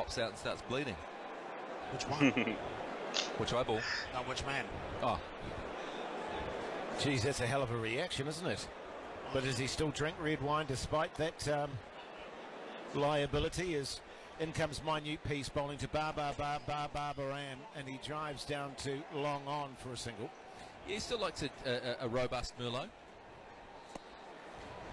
pops out and starts bleeding. Which one? Which eyeball? No, which man? Oh. Geez, that's a hell of a reaction, isn't it? But does he still drink red wine despite that liability? As in comes Minute Piece bowling to Barbaran, and he drives down to long on for a single. Yeah, he still likes a robust Merlot.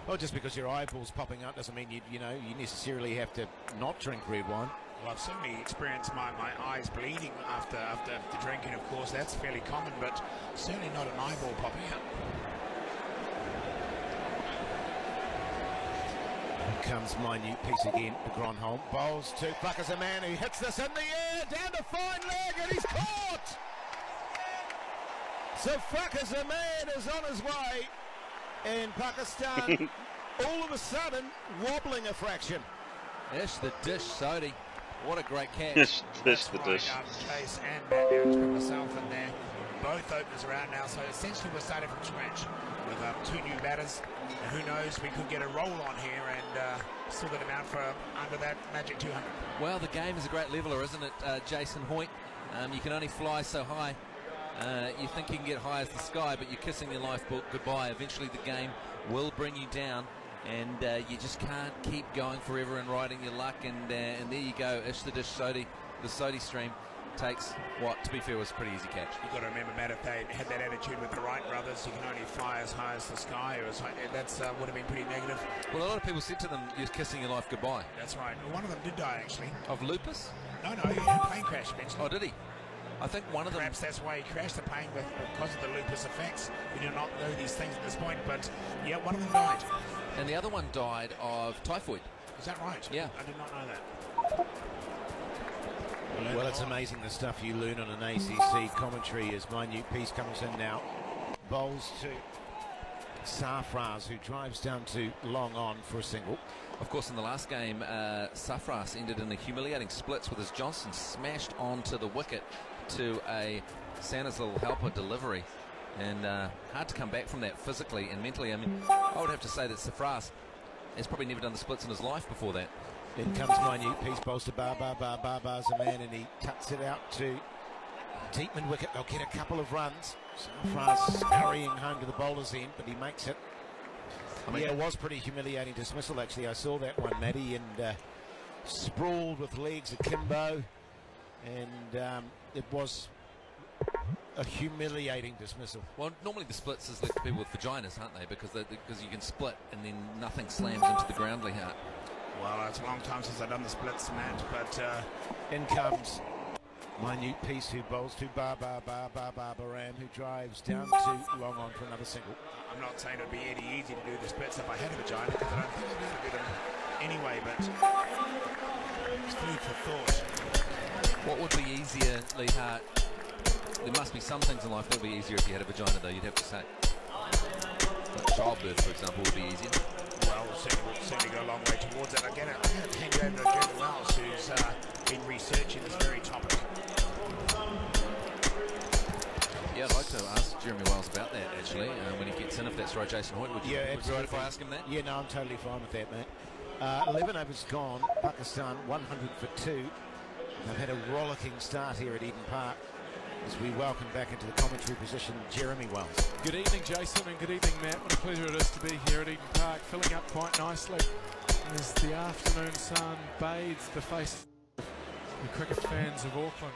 Well, just because your eyeball's popping up doesn't mean you necessarily have to not drink red wine. Well, I've certainly experienced my eyes bleeding after the drinking, of course. That's fairly common, but certainly not an eyeball popping out. Here comes Minute Piece again. De Gronholm bowls to Fuckers a man who hits this in the air, down to fine leg, and he's caught! So Fuckers a man is on his way, and Pakistan all of a sudden wobbling a fraction. Ish the dish, Sodhi. What a great catch. Dish the dish. Chase and Matt there, to myself in there. Both openers are out now, so essentially we're starting from scratch with two new batters. And who knows, we could get a roll on here and still get him out for under that magic 200. Well, the game is a great leveler, isn't it, Jason Hoyt? You can only fly so high. You think you can get high as the sky, but you're kissing your life goodbye. Eventually the game will bring you down, and you just can't keep going forever and riding your luck, and there you go. Ish the dish Sodhi. The Sodhi stream takes what, to be fair, was a pretty easy catch. You've got to remember, Matt, if they had that attitude with the Wright brothers, you can only fly as high as the sky. That's would have been pretty negative. Well, a lot of people said to them, you're kissing your life goodbye. That's right. Well, one of them did die, actually. Of lupus? No, he had a plane crash eventually. Oh, did he? I think one of them... Perhaps that's why he crashed the plane because of the lupus effects. We do not know these things at this point, but yeah, one of them died. And the other one died of typhoid. Is that right? Yeah. I did not know that. Well, it's amazing the stuff you learn on an ACC commentary as Minute Piece comes in now. Bowls to Sarfraz, who drives down to long on for a single. Of course, in the last game, Sarfraz ended in a humiliating splits with his Johnson smashed onto the wicket to a Santa's little helper delivery. And hard to come back from that physically and mentally. I mean, I would have to say that Sarfraz has probably never done the splits in his life before that. In comes Minute Piece, bowls to Barbar's a man, and he tucks it out to Deepman wicket. They'll get a couple of runs. Sarfraz scurrying home to the bowler's end, but he makes it. I mean, it was pretty humiliating dismissal, actually. I saw that one, Matty, and sprawled with legs akimbo, and it was a humiliating dismissal. Well, normally the splits is left to people with vaginas, aren't they? Because you can split and then nothing slams into the ground, Leehart. Well, it's a long time since I've done the splits, Matt, but... in comes Minute Piece, who bowls to Barbaran, who drives down to long on for another single. I'm not saying it would be any easy to do the splits if I had a vagina, because I don't think I'd be able to do them anyway, but it's food for thought. What would be easier, Leehart? There must be some things in life that would be easier if you had a vagina, though, you'd have to say. Like childbirth, for example, would be easier. Well, we'll certainly go a long way towards it. Again, I'm going to hand you over to Jeremy Wells, who's been researching this very topic. Yeah, I'd like to ask Jeremy Wells about that, actually, when he gets in, if that's right, Jason Hoyt. Would you be right if I ask him that? Yeah, no, I'm totally fine with that, mate. 11 overs gone, Pakistan 100 for 2. They've had a rollicking start here at Eden Park as we welcome back into the commentary position Jeremy Wells. Good evening, Jason, and good evening, Matt. What a pleasure it is to be here at Eden Park, filling up quite nicely as the afternoon sun bathes the face of the cricket fans of Auckland.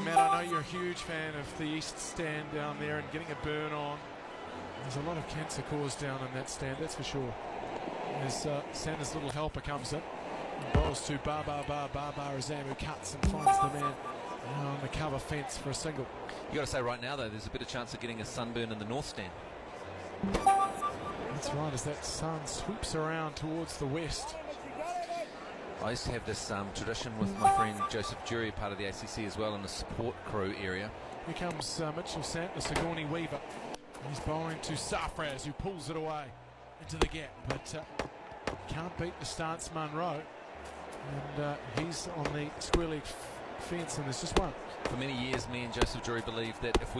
Matt, I know you're a huge fan of the East stand down there and getting a burn on. There's a lot of cancer caused down in that stand, that's for sure. As Santa's little helper comes in and bowls to Barbar Azam, who cuts and finds the man on the cover fence for a single. You got to say right now, though, there's a bit of chance of getting a sunburn in the north stand. That's right, as that sun sweeps around towards the west. I used to have this tradition with my friend Joseph Jury, part of the ACC as well, in the support crew area. Here comes Mitchell Sant, the Sigourney Weaver. He's bowling to Sarfraz, who pulls it away into the gap, but can't beat the stance Munro. And he's on the square leg fence, and there's just one. For many years, me and Joseph Jury believed that if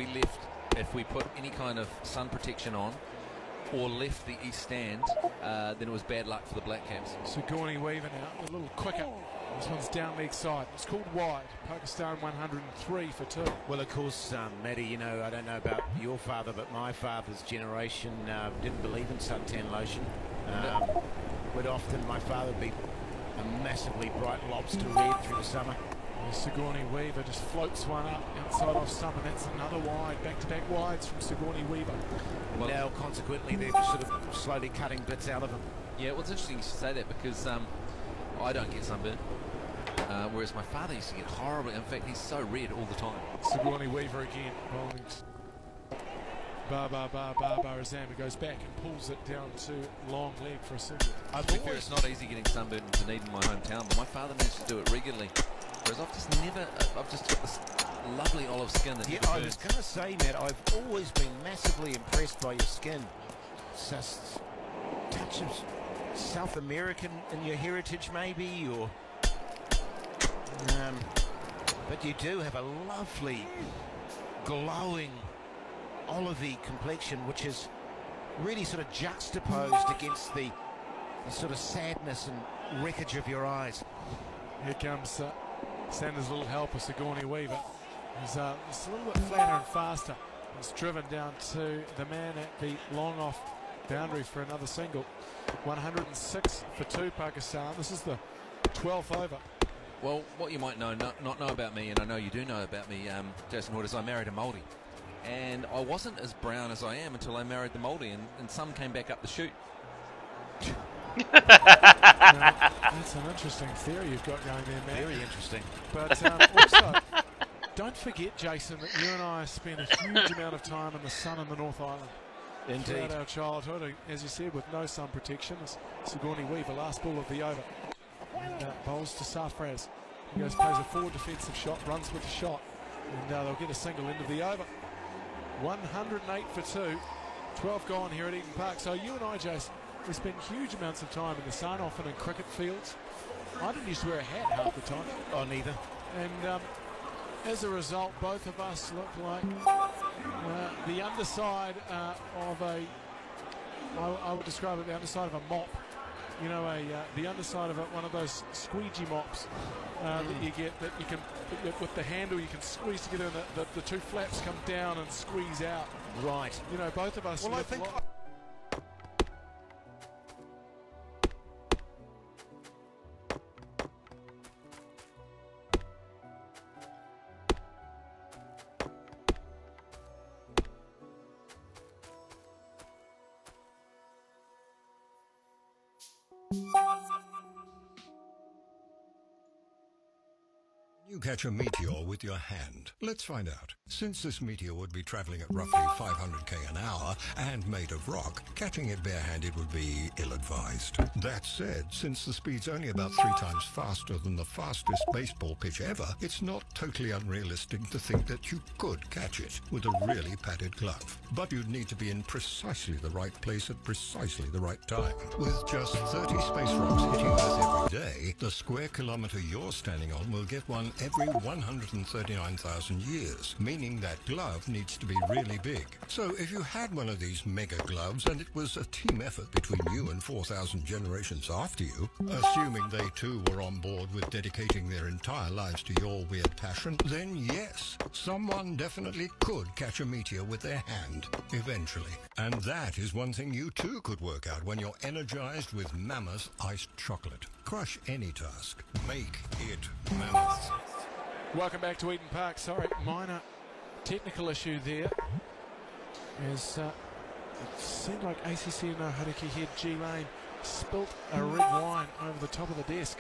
we put any kind of sun protection on or left the east stand, then it was bad luck for the Black Caps. Sigourney Weaver now, a little quicker. This one's down leg side. It's called wide. Pakistan 103 for 2. Well, of course, Matty, you know, I don't know about your father, but my father's generation didn't believe in suntan lotion. Would often, my father would be a massively bright lobster red through the summer. Sigourney Weaver just floats one up outside off stump, and that's another wide. Back-to-back wides from Sigourney Weaver. Well, now, consequently, they're sort of slowly cutting bits out of him. Yeah, well, it's interesting you should say that because I don't get sunburn. Whereas my father used to get horribly. In fact, he's so red all the time. Sigourney Weaver again. Bowling. Baba Azam goes back and pulls it down to long leg for a single. To be fair, it's not easy getting sunburn in Dunedin, my hometown, but my father managed to do it regularly. Whereas I've just got this lovely olive skin that I was going to say, Matt, I've always been massively impressed by your skin. It's just a touch of South American in your heritage, maybe, or... but you do have a lovely, glowing, olivey complexion, which is really sort of juxtaposed against the sort of sadness and wreckage of your eyes. Here comes Sanders' little helper, Sigourney Weaver. He's it's a little bit flatter and faster. It's driven down to the man at the long off boundary for another single. 106 for 2, Pakistan. This is the 12th over. Well, what you might not know about me, and I know you do know about me, Jason Hoyt, is I married a Māori. And I wasn't as brown as I am until I married the Māori, and some came back up the chute. That's an interesting theory you've got going there, Matt. Very interesting. But also, don't forget, Jason, that you and I spent a huge amount of time in the sun in the North Island. Indeed. Throughout our childhood, as you said, with no sun protection. Sigourney Weaver, last ball of the over. And bowls to Safraz. He goes, plays a forward defensive shot, runs with the shot. And they'll get a single into the over. 108 for 2. 12 gone here at Eden Park. So you and I, Jason, we spent huge amounts of time in the sun, often in cricket fields. I didn't used to wear a hat half the time. Oh, neither. And as a result, both of us look like the underside of a, I would describe it the underside of a mop. You know, the underside of one of those squeegee mops that you get, that you can, with the handle, you can squeeze together, and the two flaps come down and squeeze out. Right. You know, both of us. Well, I think. You catch a meteor with your hand. Let's find out. Since this meteor would be traveling at roughly 500k an hour and made of rock, catching it barehanded would be ill-advised. That said, since the speed's only about 3 times faster than the fastest baseball pitch ever, it's not totally unrealistic to think that you could catch it with a really padded glove. But you'd need to be in precisely the right place at precisely the right time. With just 30 space rocks hitting Earth every day, the square kilometre you're standing on will get one every 139,000 years, meaning that glove needs to be really big. So if you had one of these mega gloves and it was a team effort between you and 4,000 generations after you, assuming they too were on board with dedicating their entire lives to your weird passion, then yes, someone definitely could catch a meteor with their hand, eventually. And that is one thing you too could work out when you're energized with Mammoth iced chocolate. Crush any task. Make it Mammoth. Welcome back to Eden Park. Sorry, minor technical issue there. As it seemed like ACC and Haruki head G Lane spilt a red wine over the top of the desk.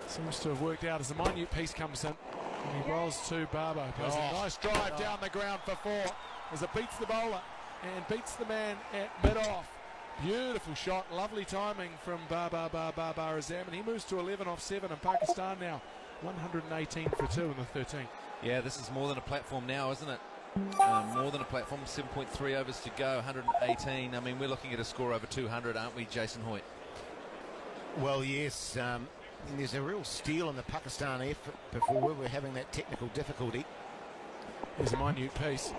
Seems to have worked out as the minute piece comes in. And he rolls to Barbo. Plays a nice drive down the ground for 4 as it beats the bowler and beats the man at mid-off. Beautiful shot, lovely timing from Bar Azam, and he moves to 11 off 7, and Pakistan now 118 for 2 in the 13th. Yeah, this is more than a platform now, isn't it? More than a platform, 7.3 overs to go, 118. I mean, we're looking at a score over 200, aren't we, Jason Hoyt? Well, yes. There's a real steal in the Pakistan effort before we were having that technical difficulty. Here's a minute piece.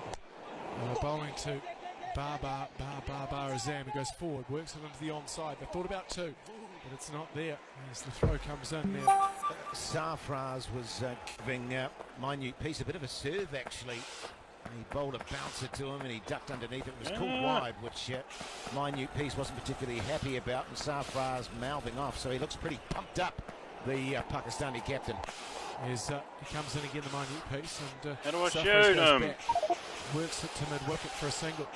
Bowling to Bar Azam, who goes forward, works it into the onside. They thought about 2. but it's not there as the throw comes in there. Sarfraz was giving Minute Piece a bit of a serve, actually. He bowled a bouncer to him and he ducked underneath. It was called wide, which Minute Piece wasn't particularly happy about, and Sarfraz mouthing off, so he looks pretty pumped up, the Pakistani captain. He comes in again, the Minute Piece, and how do I Sarfraz shoot goes him? Back, works it to mid-wicket for a single.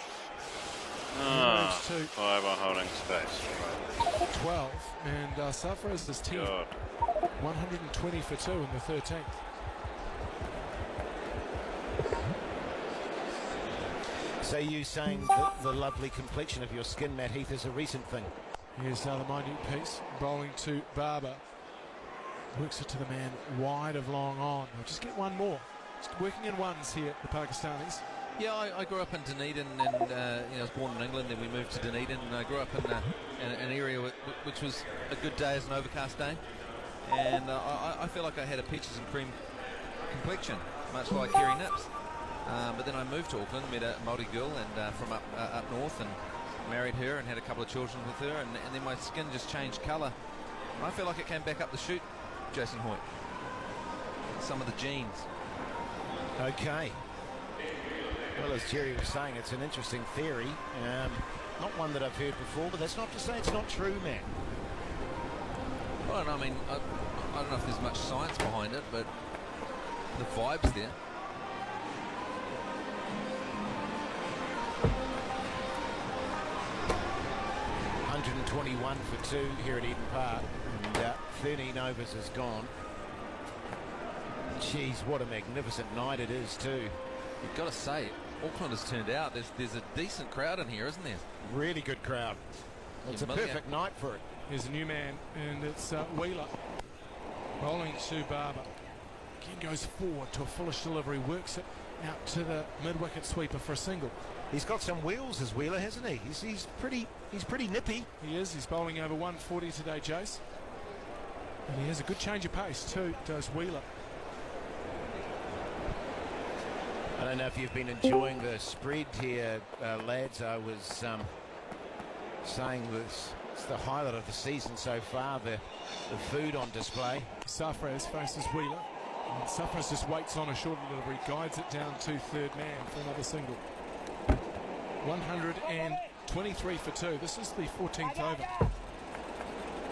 Ah, 5 on holding space. 12, and Sarfraz is 10. God. 120 for 2 in the 13th. So you saying that the lovely complexion of your skin, Matt Heath, is a recent thing? Here's the Minute Piece, bowling to Barber. Works it to the man wide of long on. They'll just get one more. Just working in ones here, the Pakistanis. Yeah, I grew up in Dunedin, and I was born in England, then we moved to Dunedin, and I grew up in an area which was a good day as an overcast day, and I feel like I had a peaches and cream complexion, much like Kerry Nips. But then I moved to Auckland, met a Māori girl and from up north, and married her and had a couple of children with her, and then my skin just changed colour. And I feel like it came back up the chute, Jason Hoyt. Some of the genes. Okay. Well, as Jerry was saying, it's an interesting theory. Not one that I've heard before, but that's not to say it's not true, man. Well, I mean, I don't know if there's much science behind it, but the vibe's there. For 2 here at Eden Park, and 13 overs is gone. Geez, what a magnificent night it is too. You've got to say, Auckland has turned out. There's a decent crowd in here, isn't there? Really good crowd. It's a perfect night for it. Here's a new man, and it's Wheeler bowling to Barber. Again goes forward to a foolish delivery, works it out to the mid-wicket sweeper for a single. He's got some wheels, as Wheeler, hasn't he? He's pretty nippy. He is. He's bowling over 140 today, Jace. And he has a good change of pace too, does Wheeler. I don't know if you've been enjoying the spread here, lads. I was saying this, it's the highlight of the season so far, the food on display. Sarfraz faces Wheeler. And Sarfraz just waits on a short delivery, guides it down to third man for another single. 123 for 2. This is the 14th over.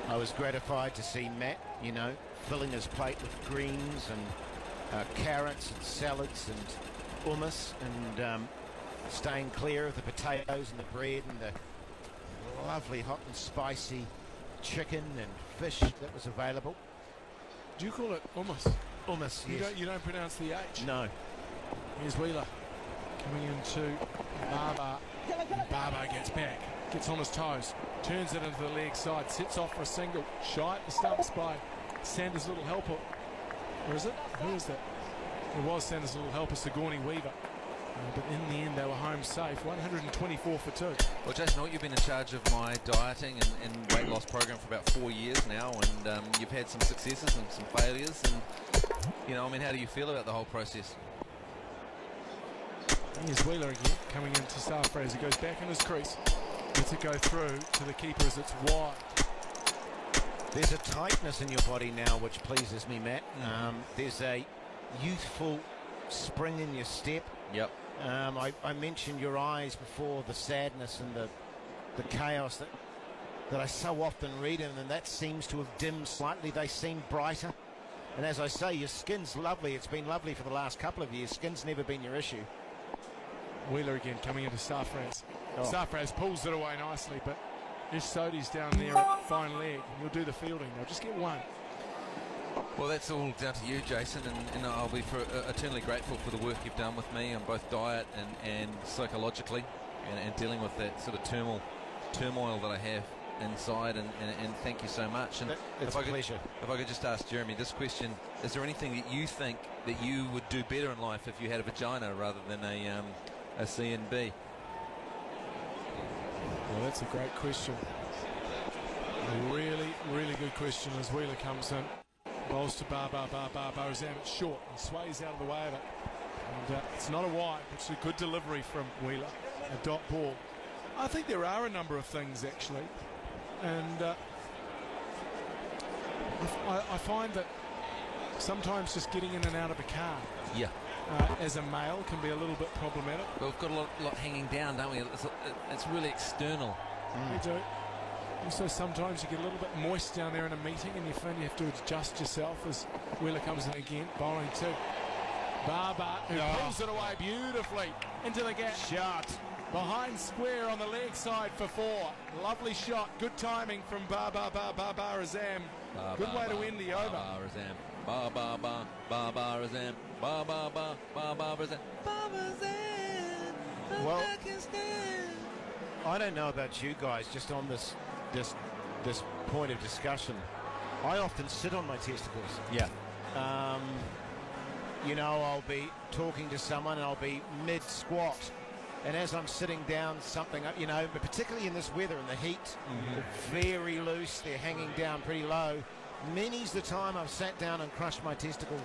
I was gratified to see Matt, filling his plate with greens and carrots and salads and hummus, and staying clear of the potatoes and the bread and the lovely hot and spicy chicken and fish that was available. Do you call it hummus? Hummus, yes. You don't pronounce the H? No. Here's Wheeler coming into Barber. And Barber gets back, gets on his toes, turns it into the leg side, sets off for a single. Shy at the stumps by Sanders' little helper. Or is it? Who is that? It was Sanders' little helper, Sigourney Weaver. But in the end, they were home safe. 124 for 2. Well, Jason, you've been in charge of my dieting and weight loss program for about 4 years now, and you've had some successes and some failures. And how do you feel about the whole process? Here's Wheeler again, coming into Sarfraz. He goes back in his crease. Lets it go through to the keeper as it's wide. There's a tightness in your body now which pleases me, Matt. There's a youthful spring in your step. Yep. I mentioned your eyes before, the sadness and the chaos that I so often read in, and that seems to have dimmed slightly. They seem brighter. And as I say, your skin's lovely. It's been lovely for the last couple of years. Skin's never been your issue. Wheeler again coming into Sarfraz. Sarfraz pulls it away nicely, but Ish Sodhi's down there at fine leg. He'll do the fielding. They'll just get one. Well, that's all down to you, Jason, and I'll be eternally grateful for the work you've done with me on both diet and psychologically, and dealing with that sort of turmoil that I have inside, and thank you so much. And it's a pleasure. If I could just ask Jeremy this question: is there anything that you think that you would do better in life if you had a vagina rather than a C and B? Well, that's a great question. A really, really good question as Wheeler comes in. Bowls to Barzam. It's short and sways out of the way of it. And it's not a wide, it's a good delivery from Wheeler. A dot ball. I think there are a number of things actually. And I find that sometimes just getting in and out of a car as a male can be a little bit problematic. Well, we've got a lot hanging down, don't we? It's really external. We do. Also, sometimes you get a little bit moist down there in a meeting and you find you have to adjust yourself as Wheeler comes in again, bowling to Barber, who pulls it away beautifully into the gap. Shot. Behind square on the leg side for 4. Lovely shot. Good timing from Azam. Good way to win the over. Well, I don't know about you guys, just on this point of discussion. I often sit on my testicles. Yeah. You know, I'll be talking to someone and I'll be mid-squat. And as I'm sitting down, something, you know, but particularly in this weather, in the heat, they're very loose, they're hanging down pretty low. Many's the time I've sat down and crushed my testicle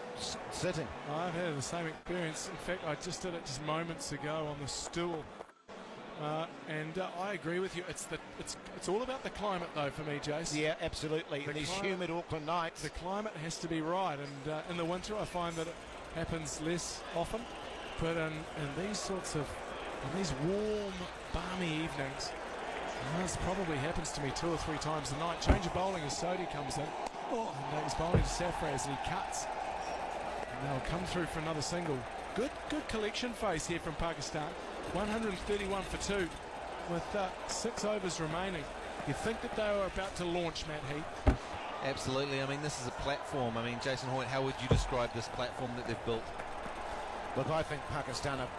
sitting. I've had the same experience. In fact, I just did it just moments ago on the stool. And I agree with you. It's all about the climate, though, for me, Jace. Yeah, absolutely. In these humid Auckland nights. The climate has to be right. And in the winter, I find that it happens less often. But in these sorts of, in these warm, balmy evenings, this probably happens to me 2 or 3 times a night. Change of bowling as Sodhi comes in. And he's bowling to Safraz and he cuts. And they'll come through for another single. Good collection phase here from Pakistan. 131 for 2 with 6 overs remaining. You think that they were about to launch, Matt Heath? Absolutely. I mean, this is a platform. I mean, Jason Hoyt, how would you describe this platform that they've built? Look, I think Pakistan have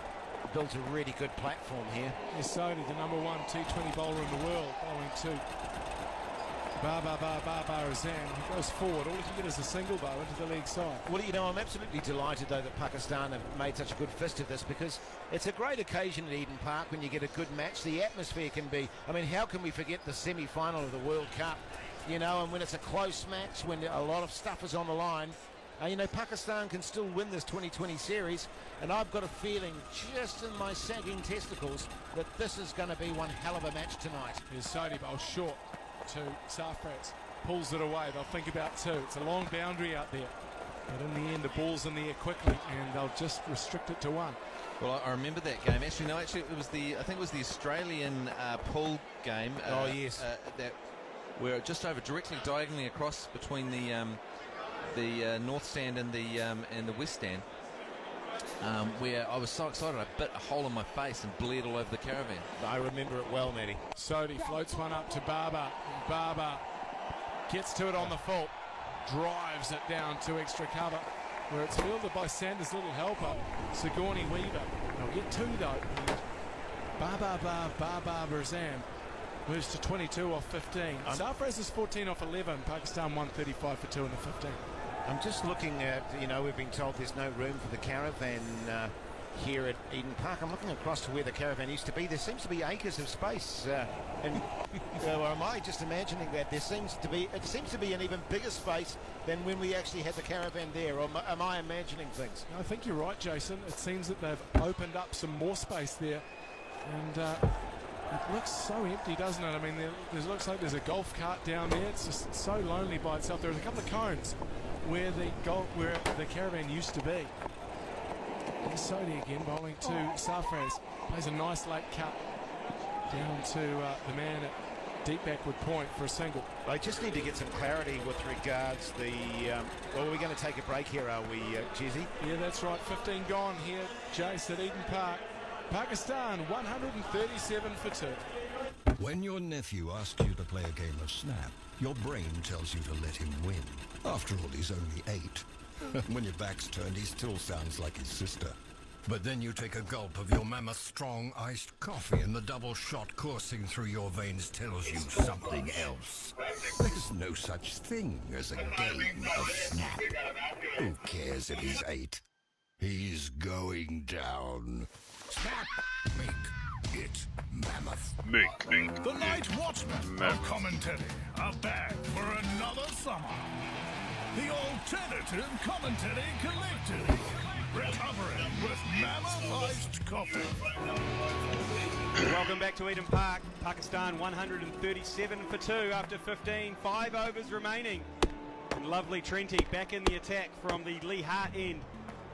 built a really good platform here. Yes, Sodhi, the #1 T20 bowler in the world, bowling to Azam. He goes forward. All he can get is a single bow into the leg side. Well, you know, I'm absolutely delighted, though, that Pakistan have made such a good fist of this, because it's a great occasion at Eden Park when you get a good match. The atmosphere can be, I mean, how can we forget the semi-final of the World Cup? You know, and when it's a close match, when a lot of stuff is on the line, you know, Pakistan can still win this 2020 series, and I've got a feeling, just in my sagging testicles, that this is going to be one hell of a match tonight. Here's Sodhi bowl short to Safraz. Pulls it away. They'll think about 2. It's a long boundary out there. But in the end, the ball's in the air quickly, and they'll just restrict it to 1. Well, I remember that game. Actually, no, it was the, I think it was the Australian pool game. Oh, yes. That were just over directly diagonally across between the north stand and the west stand, where I was so excited I bit a hole in my face and bled all over the caravan. I remember it well, Matty. Sodhi floats one up to Barber. Barber gets to it on the full, drives it down to extra cover, where it's fielded by Sanders' little helper, Sigourney Weaver. They'll get 2 though. Barber Azam moves to 22 off 15. Safraz is 14 off 11. Pakistan 135 for 2 in the 15. I'm just looking at, you know, we've been told there's no room for the caravan here at Eden Park. I'm looking across to where the caravan used to be. There seems to be acres of space. Or am I just imagining that? It seems to be an even bigger space than when we actually had the caravan there. Or am I imagining things? I think you're right, Jason. It seems that they've opened up some more space there. And it looks so empty, doesn't it? I mean, it looks like there's a golf cart down there. It's just so lonely by itself. There's a couple of cones where the caravan used to be. Here's Sodhi again, bowling to Safraz. Plays a nice late cut down to the man at deep backward point for a single. I just need to get some clarity with regards the... well, we're going to take a break here, are we, Jizzy? Yeah, that's right. 15 gone here, Jace, at Eden Park. Pakistan 137 for 2. When your nephew asks you to play a game of Snap, your brain tells you to let him win. After all, he's only 8. When your back's turned, he still sounds like his sister. But then you take a gulp of your Mammoth Strong iced coffee and the double shot coursing through your veins tells you something else. There's no such thing as a game of Snap. Who cares if he's 8? He's going down. Snap! Make it Mammoth. Make. The Night Watchmen of commentary are back for another summer. The Alternative Commentary Collective, recovering with Mammoth Iced Coffee. Welcome back to Eden Park. Pakistan 137 for 2 after 15. 5 overs remaining. And lovely Trenty back in the attack from the Lee Hart end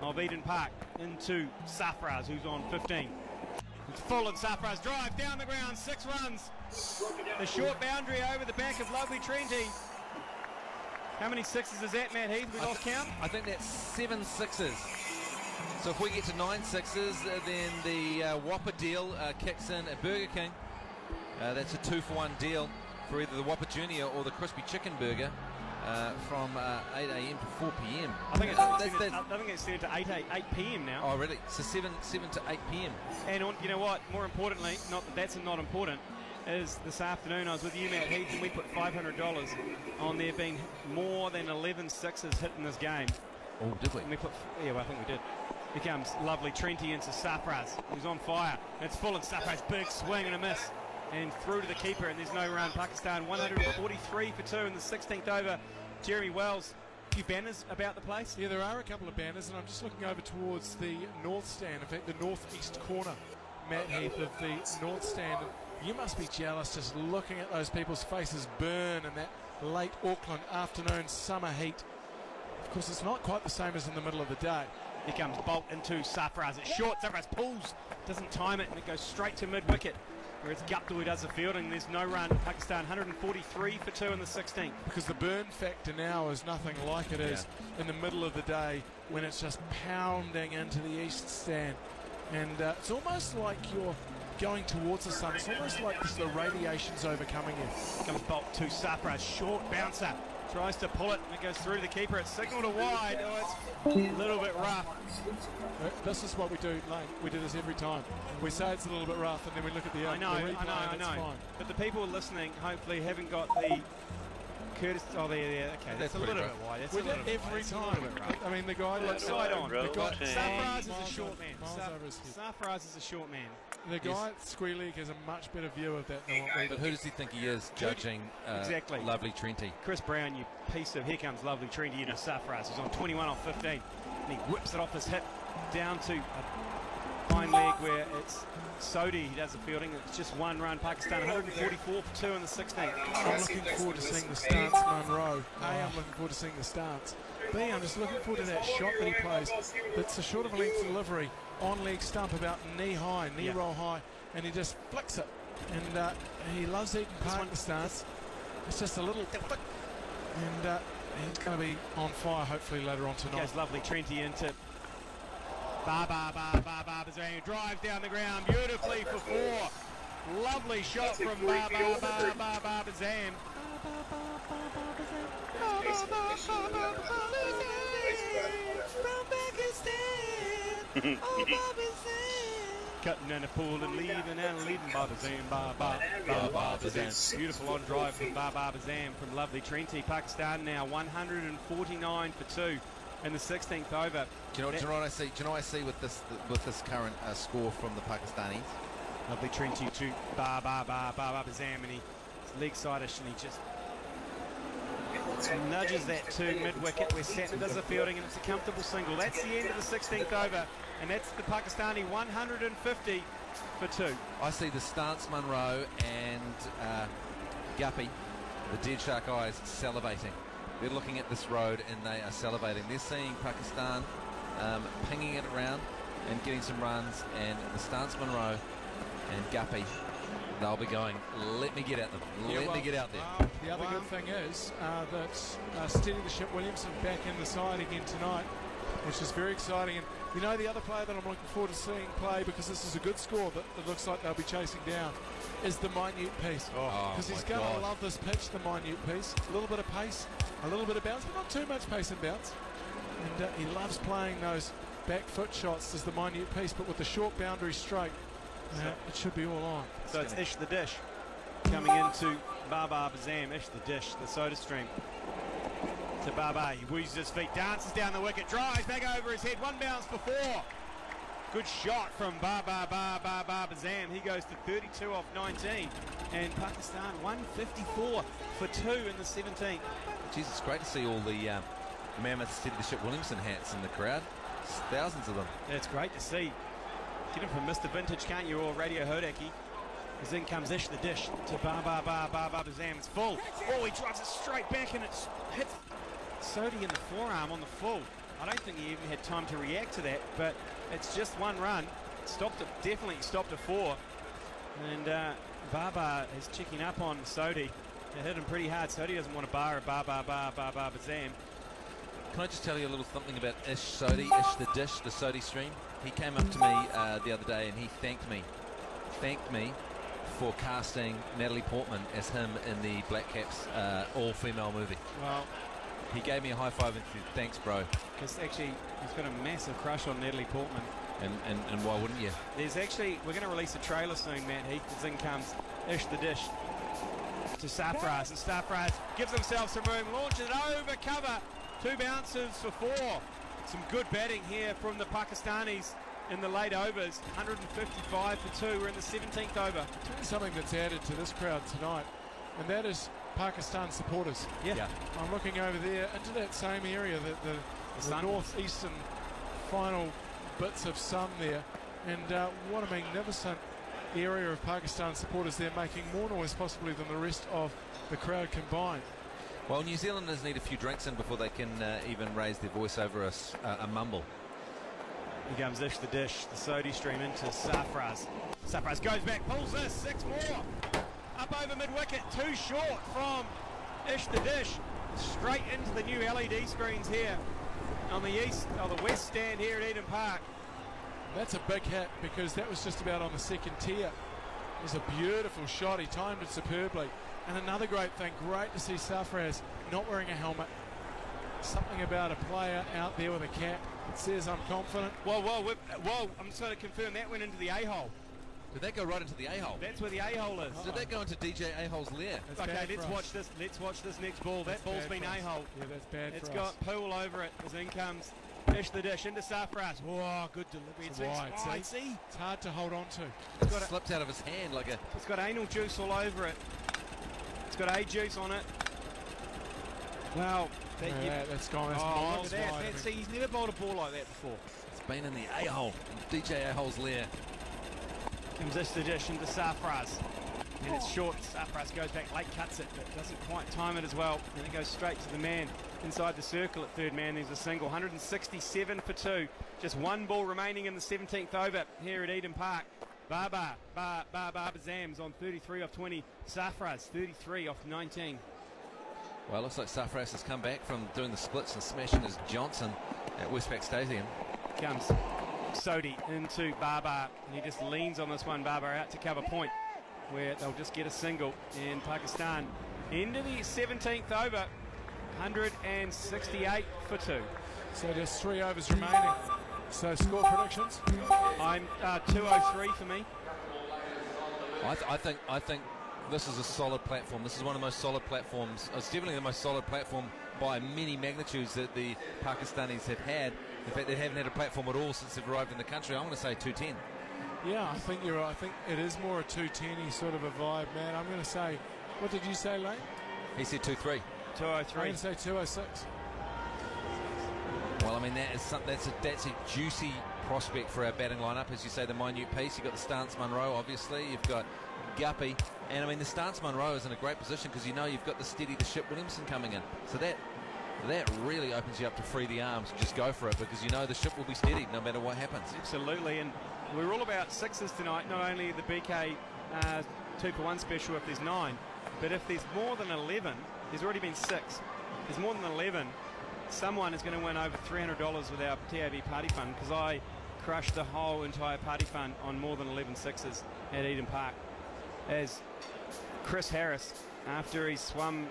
of Eden Park into Safraz, who's on 15. It's full, and Safraz drive down the ground, 6 runs. The short boundary over the back of lovely Trenty. How many sixes is that, Matt Heath? We lost count? I think that's 7 sixes. So if we get to 9 sixes, then the Whopper deal kicks in at Burger King. That's a 2-for-1 deal for either the Whopper Junior or the Crispy Chicken Burger from 8 a.m. to 4 p.m. I think it's set to 8 p.m. now. Oh, really? So 7 to 8 p.m. And you know what? More importantly, not that that's not important, is this afternoon I was with you, Matt Heath, and we put $500 on there being more than 11 sixes hit in this game. Oh, did we? And we put, yeah, well, I think we did. Here comes lovely Trenty into Safraz, who's on fire. It's full, and Safraz, big swing and a miss. And through to the keeper, and there's no run. Pakistan 143 for 2 in the 16th over. Jeremy Wells, a few banners about the place? Yeah, there are a couple of banners, and I'm just looking over towards the north stand, in fact the northeast corner, Matt Heath, of the north stand. You must be jealous just looking at those people's faces burn in that late Auckland afternoon summer heat. Of course, it's not quite the same as in the middle of the day. Here comes Bolt into Safraz. It's short. Safraz pulls, doesn't time it, and it goes straight to mid-wicket, where it's Gupta who does the fielding. There's no run. Pakistan 143 for 2 in the 16th. Because the burn factor now is nothing like it is in the middle of the day when it's just pounding into the east stand. And it's almost like you're going towards the sun. It's almost like the radiation's overcoming you. Comes Bolt to Safraz. Short bouncer. Tries to pull it, and it goes through to the keeper. It's signalled a wide. Oh, it's a little bit rough. This is what we do, Lane. We do this every time. We say it's a little bit rough, and then we look at the replay. I know. Fine. But the people listening hopefully haven't got the courtesy. Oh, there. Okay, that's a little bit wide. We do it every time. I mean, the guy looks side on. Safraz is a short man. Safraz is a short man. The guy at Squee League has a much better view of that than what we do. But who does he think he is judging exactly. lovely Trenty? Chris Brown, you piece of... Here comes lovely Trenty into Safraz. He's on 21 off 15. And he whips it off his hip down to a hind leg where it's Sodhi. He does the fielding. It's just 1 run. Pakistan 144 for 2 in the 16th. I'm looking forward to seeing the stance, Munro. I'm looking forward to seeing the stance. B, I'm just looking forward to that shot that he plays. That's a short of a length delivery on leg stump, about knee high, knee roll high, and he just flicks it. And he loves Eden Park, the stance. It's just a little flick. And he's going to be on fire hopefully later on tonight. Goes lovely Trenty into Bazam, drives down the ground beautifully for 4. Lovely shot from Bazam. Cutting in a pool and leaving Babazam. Beautiful on drive from Babazam from lovely Trenty. Pakistan now 149 for 2 in the 16th over. Do you know what I see? Do you know what I see with this current score from the Pakistanis? Lovely Trenty to Babazam, and he's leg side-ish, and he just nudges that to mid-wicket where Satin does the fielding, and it's a comfortable single. That's the end of the 16th over, and that's the Pakistani 150 for 2. I see the stance Munro and Guppy, the dead shark eyes, salivating. They're looking at this road and they are salivating. They're seeing Pakistan pinging it around and getting some runs, and the stance Munro and Guppy, they'll be going, let me get at them. Let me get out there. The other good thing is that Steady the Ship Williamson back in the side again tonight, which is very exciting. And you know, the other player that I'm looking forward to seeing play, because this is a good score that it looks like they'll be chasing down, is the minute piece. Because he's going to love this pitch, the minute piece. A little bit of pace, a little bit of bounce, but not too much pace and bounce. And he loves playing those back foot shots as the minute piece, but with the short boundary straight, it should be all on. So it's Ish the Dish coming into Bazam. Ish the Dish, the soda stream. To Baba, he weaves his feet, dances down the wicket, drives back over his head, 1 bounce for 4. Good shot from Bazam. He goes to 32 off 19, and Pakistan 154 for 2 in the 17th. Jeez, it's great to see all the Mammoth Steady the Ship Williamson hats in the crowd. There's thousands of them. It's great to see. Get him from Mr. Vintage, can't you, or Radio Hodaki? As in comes Ish the Dish to Bazam. It's full. Oh, he drives it straight back, and it hits Sodhi in the forearm on the full. I don't think he even had time to react to that, but it's just one run. Stopped it, definitely stopped a 4. And Baba is checking up on Sodhi. It hit him pretty hard. Sodhi doesn't want to bar a Baba Bazam. Can I just tell you a little something about Ish Sodhi, Ish the Dish, the Sodhi stream? He came up to me the other day and he thanked me for casting Natalie Portman as him in the Black Caps all-female movie. Well, he gave me a high five and said, thanks, bro. Because actually, he's got a massive crush on Natalie Portman. And why wouldn't you? There's actually, we're going to release a trailer soon, Matt Heath, as in comes Ish the Dish to Safraz, and Safraz gives himself some room, launches it over cover, 2 bounces for 4. Some good batting here from the Pakistanis in the late overs, 155 for 2. We're in the 17th over. Something that's added to this crowd tonight, and that is Pakistan supporters. Yeah. I'm looking over there into that same area, the northeastern final bits of sun there, and what a magnificent area of Pakistan supporters. They're making more noise possibly than the rest of the crowd combined. Well, New Zealanders need a few drinks in before they can even raise their voice over a mumble. Here comes Ish the Dish, the Sodhi stream into Safraz. Safraz goes back, pulls this, 6 more. Up over mid-wicket, 2 short from Ish the Dish. Straight into the new LED screens here on the west stand here at Eden Park. That's a big hit because that was just about on the second tier. It was a beautiful shot. He timed it superbly. And another great thing, great to see Safraz not wearing a helmet. Something about a player out there with a cap that says I'm confident. Whoa, I'm just going to confirm that went into the A-hole. Did that go right into the A-hole? That's where the A-hole is. Did that go into DJ A-hole's lair? Okay, let's watch this. Let's watch this next ball. That ball's been A-hole. Yeah, that's bad. It's got pool over it as in comes Ish the Dish into Safraz. Whoa, good delivery. It's wide. See? It's hard to hold on to. It slipped out of his hand like a... It's got anal juice all over it. It's got A juice on it. Wow. That's gone. That's look at that. See, he's never bowled a ball like that before. It's been in the A-hole, DJ A-hole's lair. Comes Ish the Dish into Safraz. And it's short. Safraz goes back, late cuts it, but doesn't quite time it as well. And it goes straight to the man inside the circle at third man. There's a single, 167 for 2. Just 1 ball remaining in the 17th over here at Eden Park. Baba Bazam's on 33 off 20. Safraz 33 off 19. Well, it looks like Safraz has come back from doing the splits and smashing his Johnson at Westpac Stadium. Comes Sodhi into Baba, and he just leans on this one. Baba out to cover point, where they'll just get a single in Pakistan. Into the 17th over, 168 for 2. So just 3 overs remaining. So score predictions? I'm 203 for me. I think this is a solid platform. This is one of the most solid platforms. It's definitely the most solid platform by many magnitudes that the Pakistanis have had. In fact, they haven't had a platform at all since they've arrived in the country. I'm going to say 210. Yeah, I think you're right. I think it is more a 210-y sort of a vibe, man. I'm going to say, what did you say, Lane? He said 2-3. 203. I'm going to say 206. Well, I mean, that's a juicy prospect for our batting lineup. As you say, the minute piece. You've got the Stance Munro, obviously. You've got Guppy. And, I mean, the Stance Munro is in a great position because you know you've got the steady the ship Williamson coming in. So that really opens you up to free the arms and just go for it because you know the ship will be steadied no matter what happens. Absolutely. And we're all about sixes tonight. Not only the BK 2-for-1 special if there's 9, but if there's more than 11, there's already been 6. If there's more than 11, someone is going to win over $300 with our TAB party fund because I crushed the whole entire party fund on more than 11 sixes at Eden Park. As Chris Harris, after he swum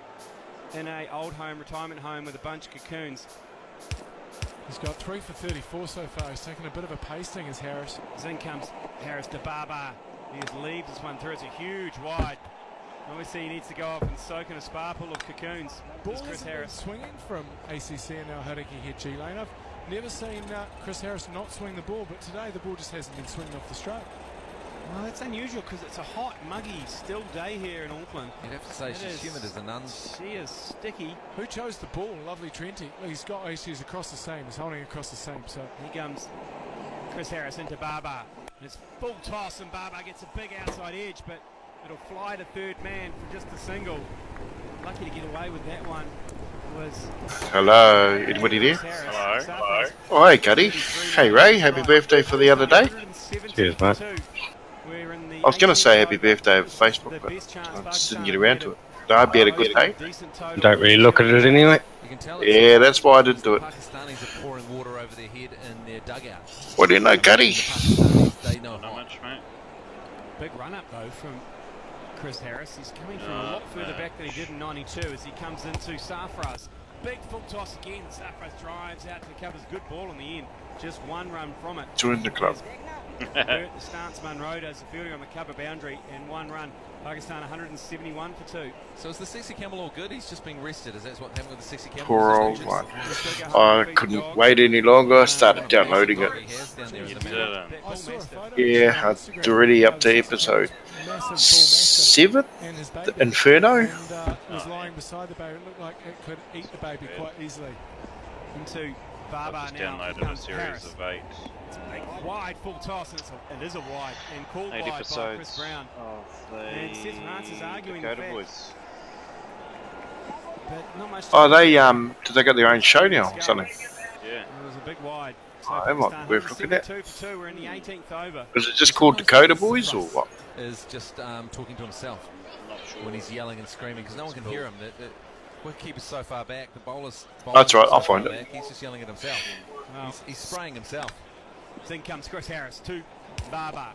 in a old home, retirement home with a bunch of cocoons. He's got 3 for 34 so far. He's taken a bit of a pasting as Harris. As in comes Harris to Baba. He just leaves this one through. It's a huge wide. Obviously he needs to go off and soak in a spa pool of cocoons. Ball Chris Harris swinging from ACC and now Hauraki here, G-Lane. I've never seen Chris Harris not swing the ball, but today the ball just hasn't been swinging off the straight. Well, that's unusual because it's a hot, muggy, still day here in Auckland. You'd have to say she's humid as a nun's. She is sticky. Who chose the ball? Lovely Trenty. He's got ACs across the same. He's holding across the same. So here comes Chris Harris into Baba. It's full toss and Baba gets a big outside edge, but it'll fly to third man for just a single. Lucky to get away with that one. was... Hello, anybody there? Hello. Hello. Oh, hey, Gutty. Hey, Ray, happy birthday for the other day. Cheers, mate. I was going to say happy birthday over Facebook, but I just didn't get around to it. No, I hope you had a good day. Don't really look at it anyway. You can tell Yeah, that's why I didn't do it. Pakistanis are pouring water over their head in their dugout. What do you know, Gutty? They know Not much, mate. Big run up though from Chris Harris. He's coming from a lot further back than he did in 92 as he comes into Safras. Big full toss again. Safras drives out to the covers. Good ball in the end. Just one run from it. Join the club. The stance Munro does the fielding on the cover boundary and one run. Pakistan 171 for 2. So is the sexy camel all good? He's just being rested. Is that what happened with the sexy camel? Poor old one. I couldn't wait any longer. I started downloading it. I saw a photo. Yeah, I'm already up to episode 7, the Inferno. And it was lying beside the baby. It looked like it could eat the baby quite easily. Into Barber I've just now. downloaded a series of 8. It's a big wide full toss, and it is a wide and called 8 wide by episodes Chris Brown. of And Seth Marks is arguing the Dakota fact, Boys. but not much. Oh, did they got their own show now or something? Yeah. It was a big wide. So Oh, that might be Pakistan worth looking at. 172 for 2. We're in the 18th over. Is it just called Dakota Boys or what? Is just talking to himself Not sure. when he's yelling and screaming because no one can hear him. The wicketkeeper's so far back. The bowler's That's right, so I'll far find it. back, he's just yelling at himself. Well, He's spraying himself. then comes Chris Harris to Barber.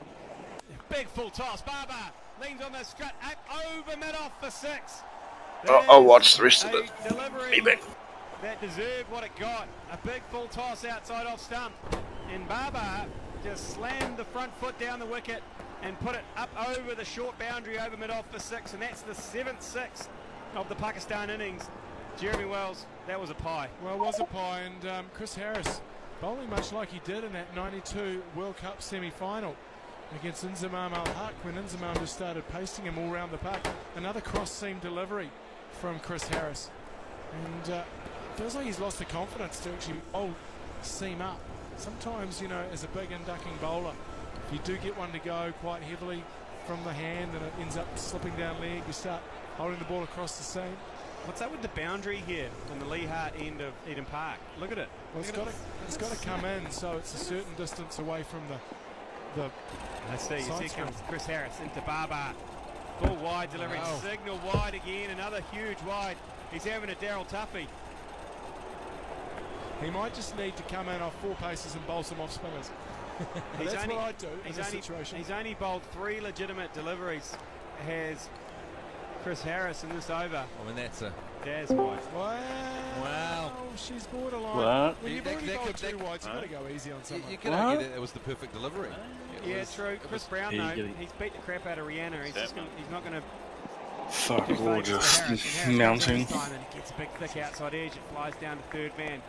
Big full toss. Barber leans on the strut up over mid off for 6. I'll watch the rest of There's it. a delivery Maybe. that deserved what it got. A big full toss outside off stump. And Barber just slammed the front foot down the wicket and put it up over the short boundary over mid off for 6. And that's the 7th 6 of the Pakistan innings. Jeremy Wells, that was a pie. Well, it was a pie, and Chris Harris bowling much like he did in that 92 World Cup semi-final against Inzamam Al-Haq when Inzamam just started pasting him all round the park. Another cross-seam delivery from Chris Harris. And feels like he's lost the confidence to actually bowl seam up. Sometimes, you know, as a big inducking bowler, if you do get one to go quite heavily from the hand and it ends up slipping down leg, you start holding the ball across the seam. What's up with the boundary here on the Lee Hart end of Eden Park? Look at it. Well, it's got to come in, so it's a certain distance away from the Let's see. side Here screen. comes Chris Harris into Barber. Full wide delivery. Wow. Signal wide again. Another huge wide. He's having a Daryl Tuffy. He might just need to come in off 4 paces and bowl some off spinners. That's what I'd do in this situation. He's only bowled 3 legitimate deliveries. Has Chris Harris in this over. I mean, that's a... Daz wide. Wow. She's borderline. What? When you've That- already that bowled could- 2 wides, you've got to go easy on someone. You can argue that it was the perfect delivery. It Yeah, was- true. it Chris was- Brown, though, he's beat the crap out of Rihanna. He's just he's not going to... Fuck, Good we're fades to just Harris, and Harris mounting. comes in this time and he gets a big thick outside edge. It flies down to third man.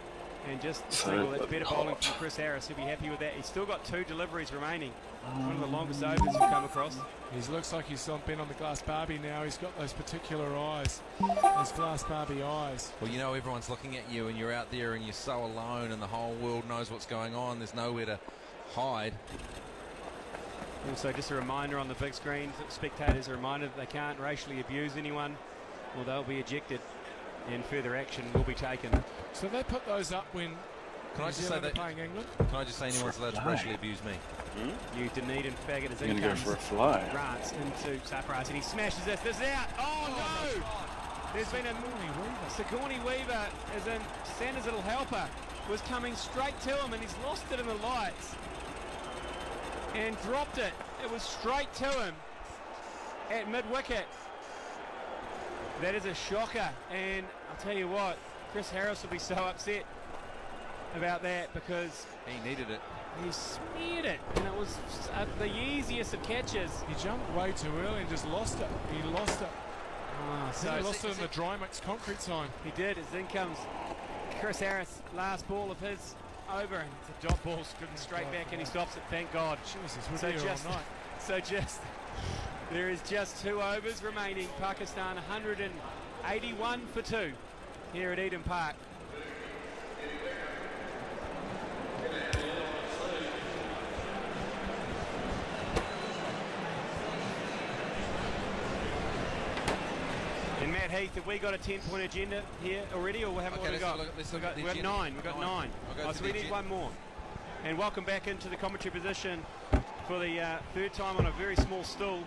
And just a So single. That's better bowling hot. from Chris Harris. He'll be happy with that. He's still got 2 deliveries remaining. One of the longest overs we've come across. He looks like he's been on the glass Barbie now. He's got those particular eyes. Those glass Barbie eyes. Well, you know, everyone's looking at you and you're out there and you're so alone and the whole world knows what's going on. There's nowhere to hide. Also, just a reminder on the big screen, spectators, a reminder that they can't racially abuse anyone or they'll be ejected and further action will be taken. So they put those up when Can I just say that? playing England? Can I just say anyone's allowed to racially abuse me? You Dunedin faggot as I'm in gonna go comes. for a fly. Grants into Safras and he smashes this. This is out. Oh no! There's been a Sigourney Weaver, as in Sanders' little helper, was coming straight to him and he's lost it in the lights and dropped it. It was straight to him at mid-wicket. That is a shocker, and I'll tell you what, Chris Harris will be so upset about that because He needed it. he smeared it, and it was the easiest of catches. He jumped way too early and just lost it. He lost it. So He lost it in the dry mix concrete sign. he did. As then comes Chris Harris, last ball of his over, and it's a dot ball, scooting straight back, and he stops it. Thank God. Jesus, we're So here just, all night. so just, there is just 2 overs remaining. Pakistan 181 for 2 here at Eden Park. And Matt Heath, have we got a 10-point agenda here already, or haven't we got? We've got 9. We've got 9. So we need one more. And welcome back into the commentary position for the third time on a very small stool.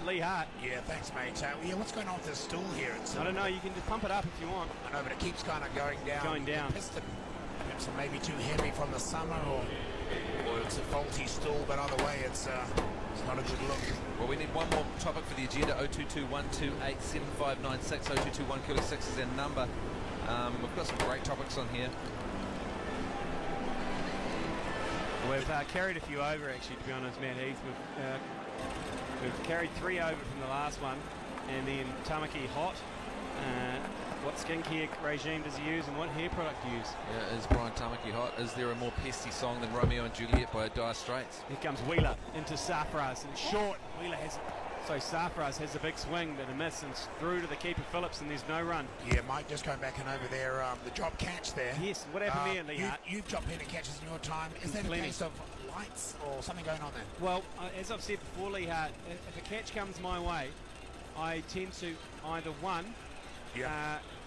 Lee Hart. Yeah, thanks, mate. Yeah, what's going on with this stool here? I don't know. You can just pump it up if you want. I know, but it keeps kind of going down. Going down. The piston. Perhaps it may be too heavy from the summer, or it's a faulty stool. But either way, it's not a good look. Well, we need one more topic for the agenda. 0221287596. 0221 is our number. We've got some great topics on here. We've carried a few over, actually, to be honest, Matt Heath. We've carried 3 over from the last one, and then Tamaki Hot. What skincare regime does he use, and what hair product do you use? Yeah, is Brian Tamaki hot? Is there a more pesty song than Romeo and Juliet by Dire Straits? Here comes Wheeler into Safraz, and short. Wheeler has, so Safraz has a big swing, but a miss, and through to the keeper Phillips, and there's no run. Yeah, Mike, just going back and over there, the drop catch there. Yes, what happened there, Lee Hart? You've dropped plenty catches in your time. Is that a case of lights or something going on there? Well, as I've said before, Lee Hart, if a catch comes my way, I tend to either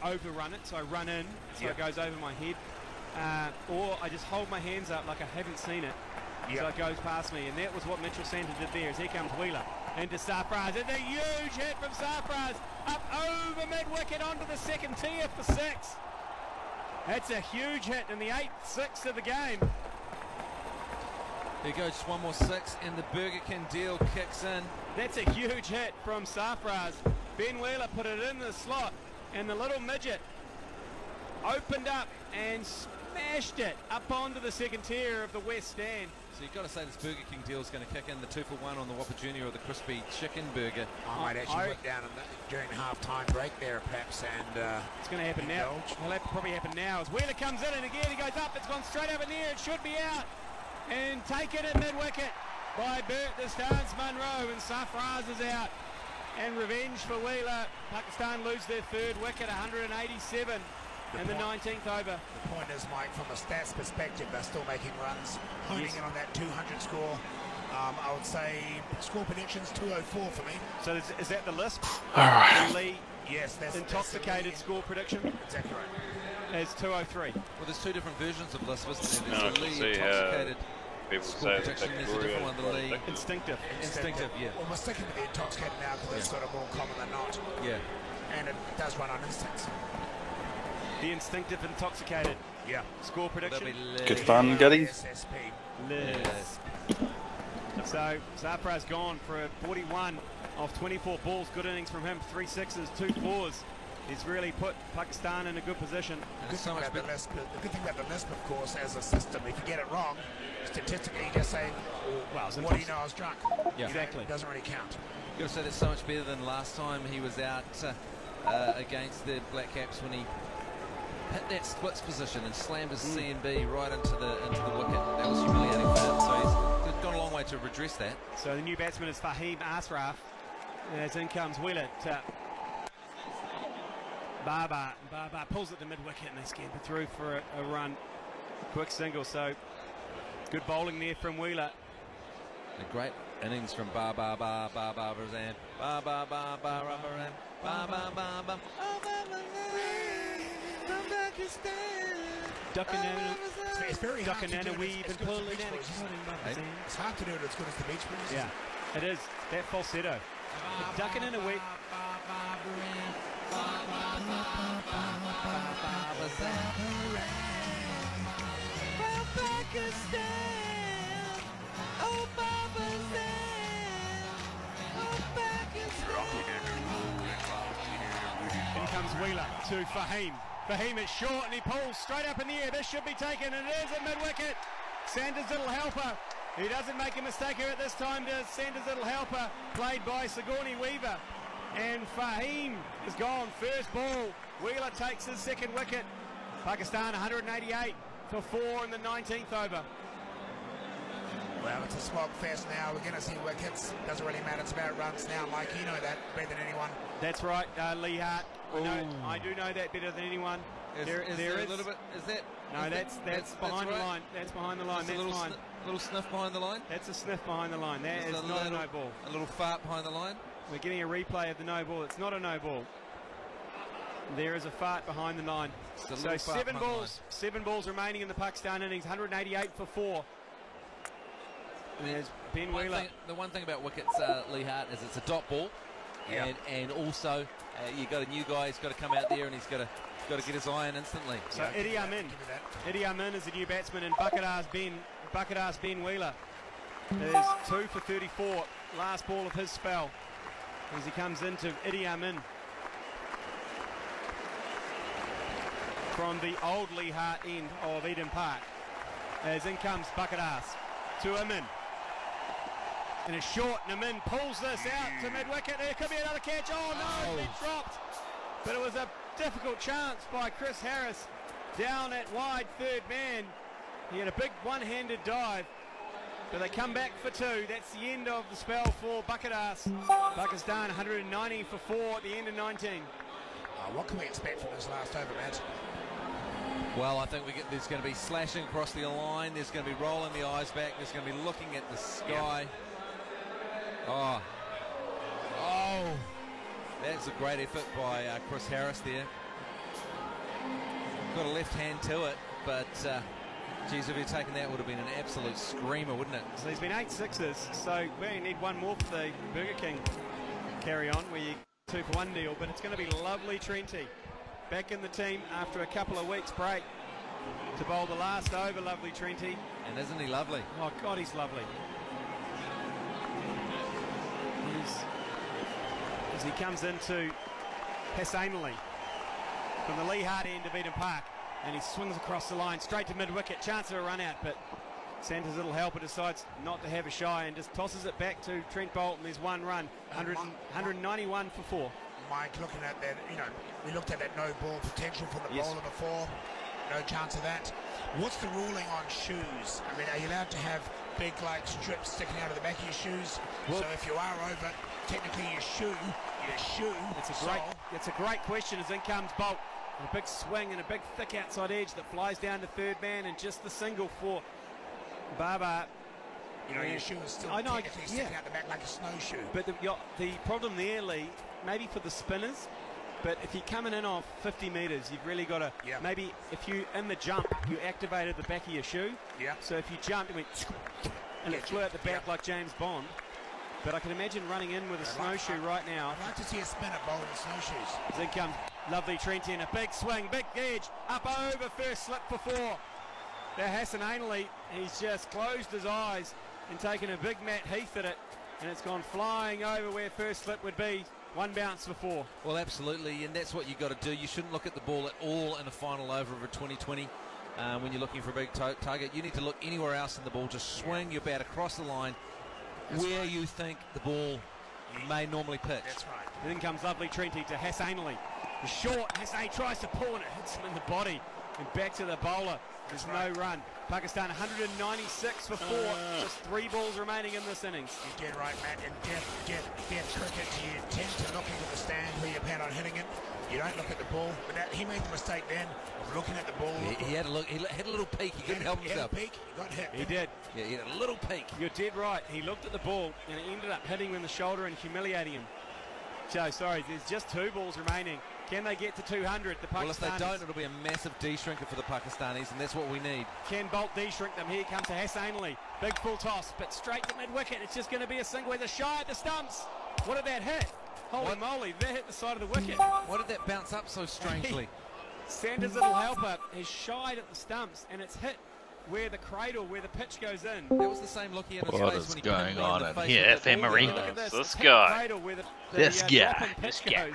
overrun it, so I run in, so it goes over my head, or I just hold my hands up like I haven't seen it, so it goes past me, and that was what Mitchell Santa did there. As here comes Wheeler into Safraz. It's a huge hit from Safraz, up over mid-wicket onto the second tier for 6. That's a huge hit in the 8th 6 of the game. There goes just one more 6, and the Burger King deal kicks in. That's a huge hit from Safraz. Ben Wheeler put it in the slot, and the little midget opened up and smashed it up onto the second tier of the West Stand. So you've got to say this Burger King deal is going to kick in the 2-for-1 on the Whopper Junior or the crispy chicken burger. I might actually put down during half-time break there, perhaps, and it's going to happen now. Well, that probably happen now as Wheeler comes in, and again he goes up. It's gone straight up in the air. It should be out, and taken at mid-wicket by Bert the Stance Munro, and Safraz is out. And revenge for Wheeler. Pakistan lose their 3rd wicket, 187 in the 19th over. The point is, Mike, from a stats perspective, they're still making runs, honing in on that 200 score. I would say score predictions 204 for me. So is that the list? All right. Lee, yes, that's intoxicated score prediction. Exactly right. As 203. Well, there's 2 different versions of lists, wasn't there? No, There's the Lee intoxicated. People score say prediction, there's a different one, the Lee instinctive. Instinctive, yeah. Well, we're sticking with the intoxicated now because it's sort of more common than not. Yeah. And it does run on instincts. The instinctive intoxicated. Yeah. Score prediction. Good fun, Gutties. SSP. Yes. So Safraz gone for 41 off 24 balls. Good innings from him. 3 6s, 2 4s. He's really put Pakistan in a good position. The good thing about the list, of course, as a system, if you get it wrong, statistically you just say, well, what do you know, I was drunk. Yeah. Exactly. It doesn't really count. You've got to say that's so much better than last time he was out against the Black Caps when he hit that splits position and slammed his C&B right into the wicket. That was humiliating for him, so he's gone a long way to redress that. So the new batsman is Fahim Ashraf, as in comes Wheeler to Baba pulls at the mid-wicket, and they scamper through for a run. Quick single, so good bowling there from Wheeler. A great innings from Barzan. It's very hard to do it weave and pull it in. It's hard to do it as good as the Beach Boys. Yeah, it is. That falsetto. Ducking in a weave. In comes Wheeler to Fahim. Fahim is short and he pulls straight up in the air. This should be taken, and it is at mid-wicket. Sanders' little helper. He doesn't make a mistake of it this time, does Sanders' little helper, played by Sigourney Weaver. And Fahim is gone. First ball. Wheeler takes his 2nd wicket. Pakistan 188 for 4 in the 19th over. Well, it's a slog fest now. We're going to see wickets. Doesn't really matter. It's about runs now, Mike. You know that better than anyone. That's right, Lee Hart. I do know that better than anyone. There is a little bit. Is that? No, that's behind the line. That's behind the line. That's a little sniff behind the line. That's a sniff behind the line. That is not a no ball. A little fart behind the line. We're getting a replay of the no ball. It's not a no ball. There is a fart behind the line. So 7 balls remaining in the Pakistan innings. 188 for 4. And there's Ben Wheeler. The one thing about wickets, Lee Hart, is it's a dot ball, and also you got a new guy. He's got to come out there and he's got to get his eye in instantly. So Eddie Amin is the new batsman, and Bucketar's Ben Wheeler is 2 for 34. Last ball of his spell as he comes into Eddie Amin from the old Lee Hart end of Eden Park. As in comes Bucketar's to Amin. And it's short, and Amin pulls this out to mid-wicket. There could be another catch. Oh no, it's been dropped. But it was a difficult chance by Chris Harris down at wide third man. He had a big one-handed dive, but they come back for 2. That's the end of the spell for Bucketar's. Pakistan 190 for 4 at the end of 19. What can we expect from this last over, Matt? Well, I think there's going to be slashing across the line. There's going to be rolling the eyes back. There's going to be looking at the sky. Oh, that's a great effort by Chris Harris there. Got a left hand to it, but geez, if he'd taken that, would have been an absolute screamer, wouldn't it? So there's been 8 sixes, so we only need one more for the Burger King carry on, where you 2 for 1 deal, but it's going to be lovely Trenty back in the team after a couple of weeks break to bowl the last over. Lovely Trenty. And isn't he lovely? Oh God, he's lovely. As he comes into Hassanali from the Lee Hart end of Eden Park, and he swings across the line straight to mid-wicket. Chance of a run out, but Santa's little helper decides not to have a shy and just tosses it back to Trent Boult, and there's 1 run. 191 for 4. Mike, looking at that, we looked at that no ball potential from the bowler before. No chance of that. What's the ruling on shoes? I mean, are you allowed to have big, like, strips sticking out of the back of your shoes? Well, so if you are over, technically your shoe. It's a great question as in comes Boult. A big swing and a big thick outside edge that flies down to third man, and just the single for Baba. Your shoe is still technically sticking out the back like a snowshoe. But the problem there, Lee, maybe for the spinners, but if you're coming in off 50 metres, you've really got to, maybe if you, in the jump, you activated the back of your shoe. So if you jumped, it went, and it flew out the back like James Bond. But I can imagine running in with a snowshoe right now. I'd like to see a spinner bowl with snowshoes. As in comes lovely Trenty, and a big swing, big edge, up over first slip for 4. Now Hassanali, he's just closed his eyes and taken a big Matt Heath at it, and it's gone flying over where first slip would be. 1 bounce for 4. Well, absolutely, and that's what you've got to do. You shouldn't look at the ball at all in a final over of a 2020 when you're looking for a big target. You need to look anywhere else in the ball. Just swing your bat across the line where you think the ball may normally pitch. That's right. And then comes lovely Trenty to Hassanali. The short, Hassanali tries to pull, and it hits him in the body. And back to the bowler. There's no run. Pakistan 196 for 4. Just 3 balls remaining in this innings. You're dead right, Matt. In death cricket, you tend to look into the stand where you plan on hitting it. You don't look at the ball. But he made the mistake then of looking at the ball. He had a look. He had a little peek. He couldn't help himself. He had a peek. He got hit. He did. Yeah, he had a little peek. You're dead right. He looked at the ball and it ended up hitting him in the shoulder and humiliating him. So, sorry, there's just 2 balls remaining. Can they get to 200? The Pakistanis. Well, if they don't, it'll be a massive de-shrinker for the Pakistanis, and that's what we need. Can Boult de-shrink them? Here comes to Hassanali. Big full toss, but straight to mid-wicket. It's just going to be a single with a shy at the stumps. What did that hit? Holy moly, that hit the side of the wicket. Why did that bounce up so strangely? Santa's little helper has shied at the stumps, and it's hit where the cradle, where the pitch goes in. That was the same look he had in his face when he going on in here, Ephemery? This guy. This guy.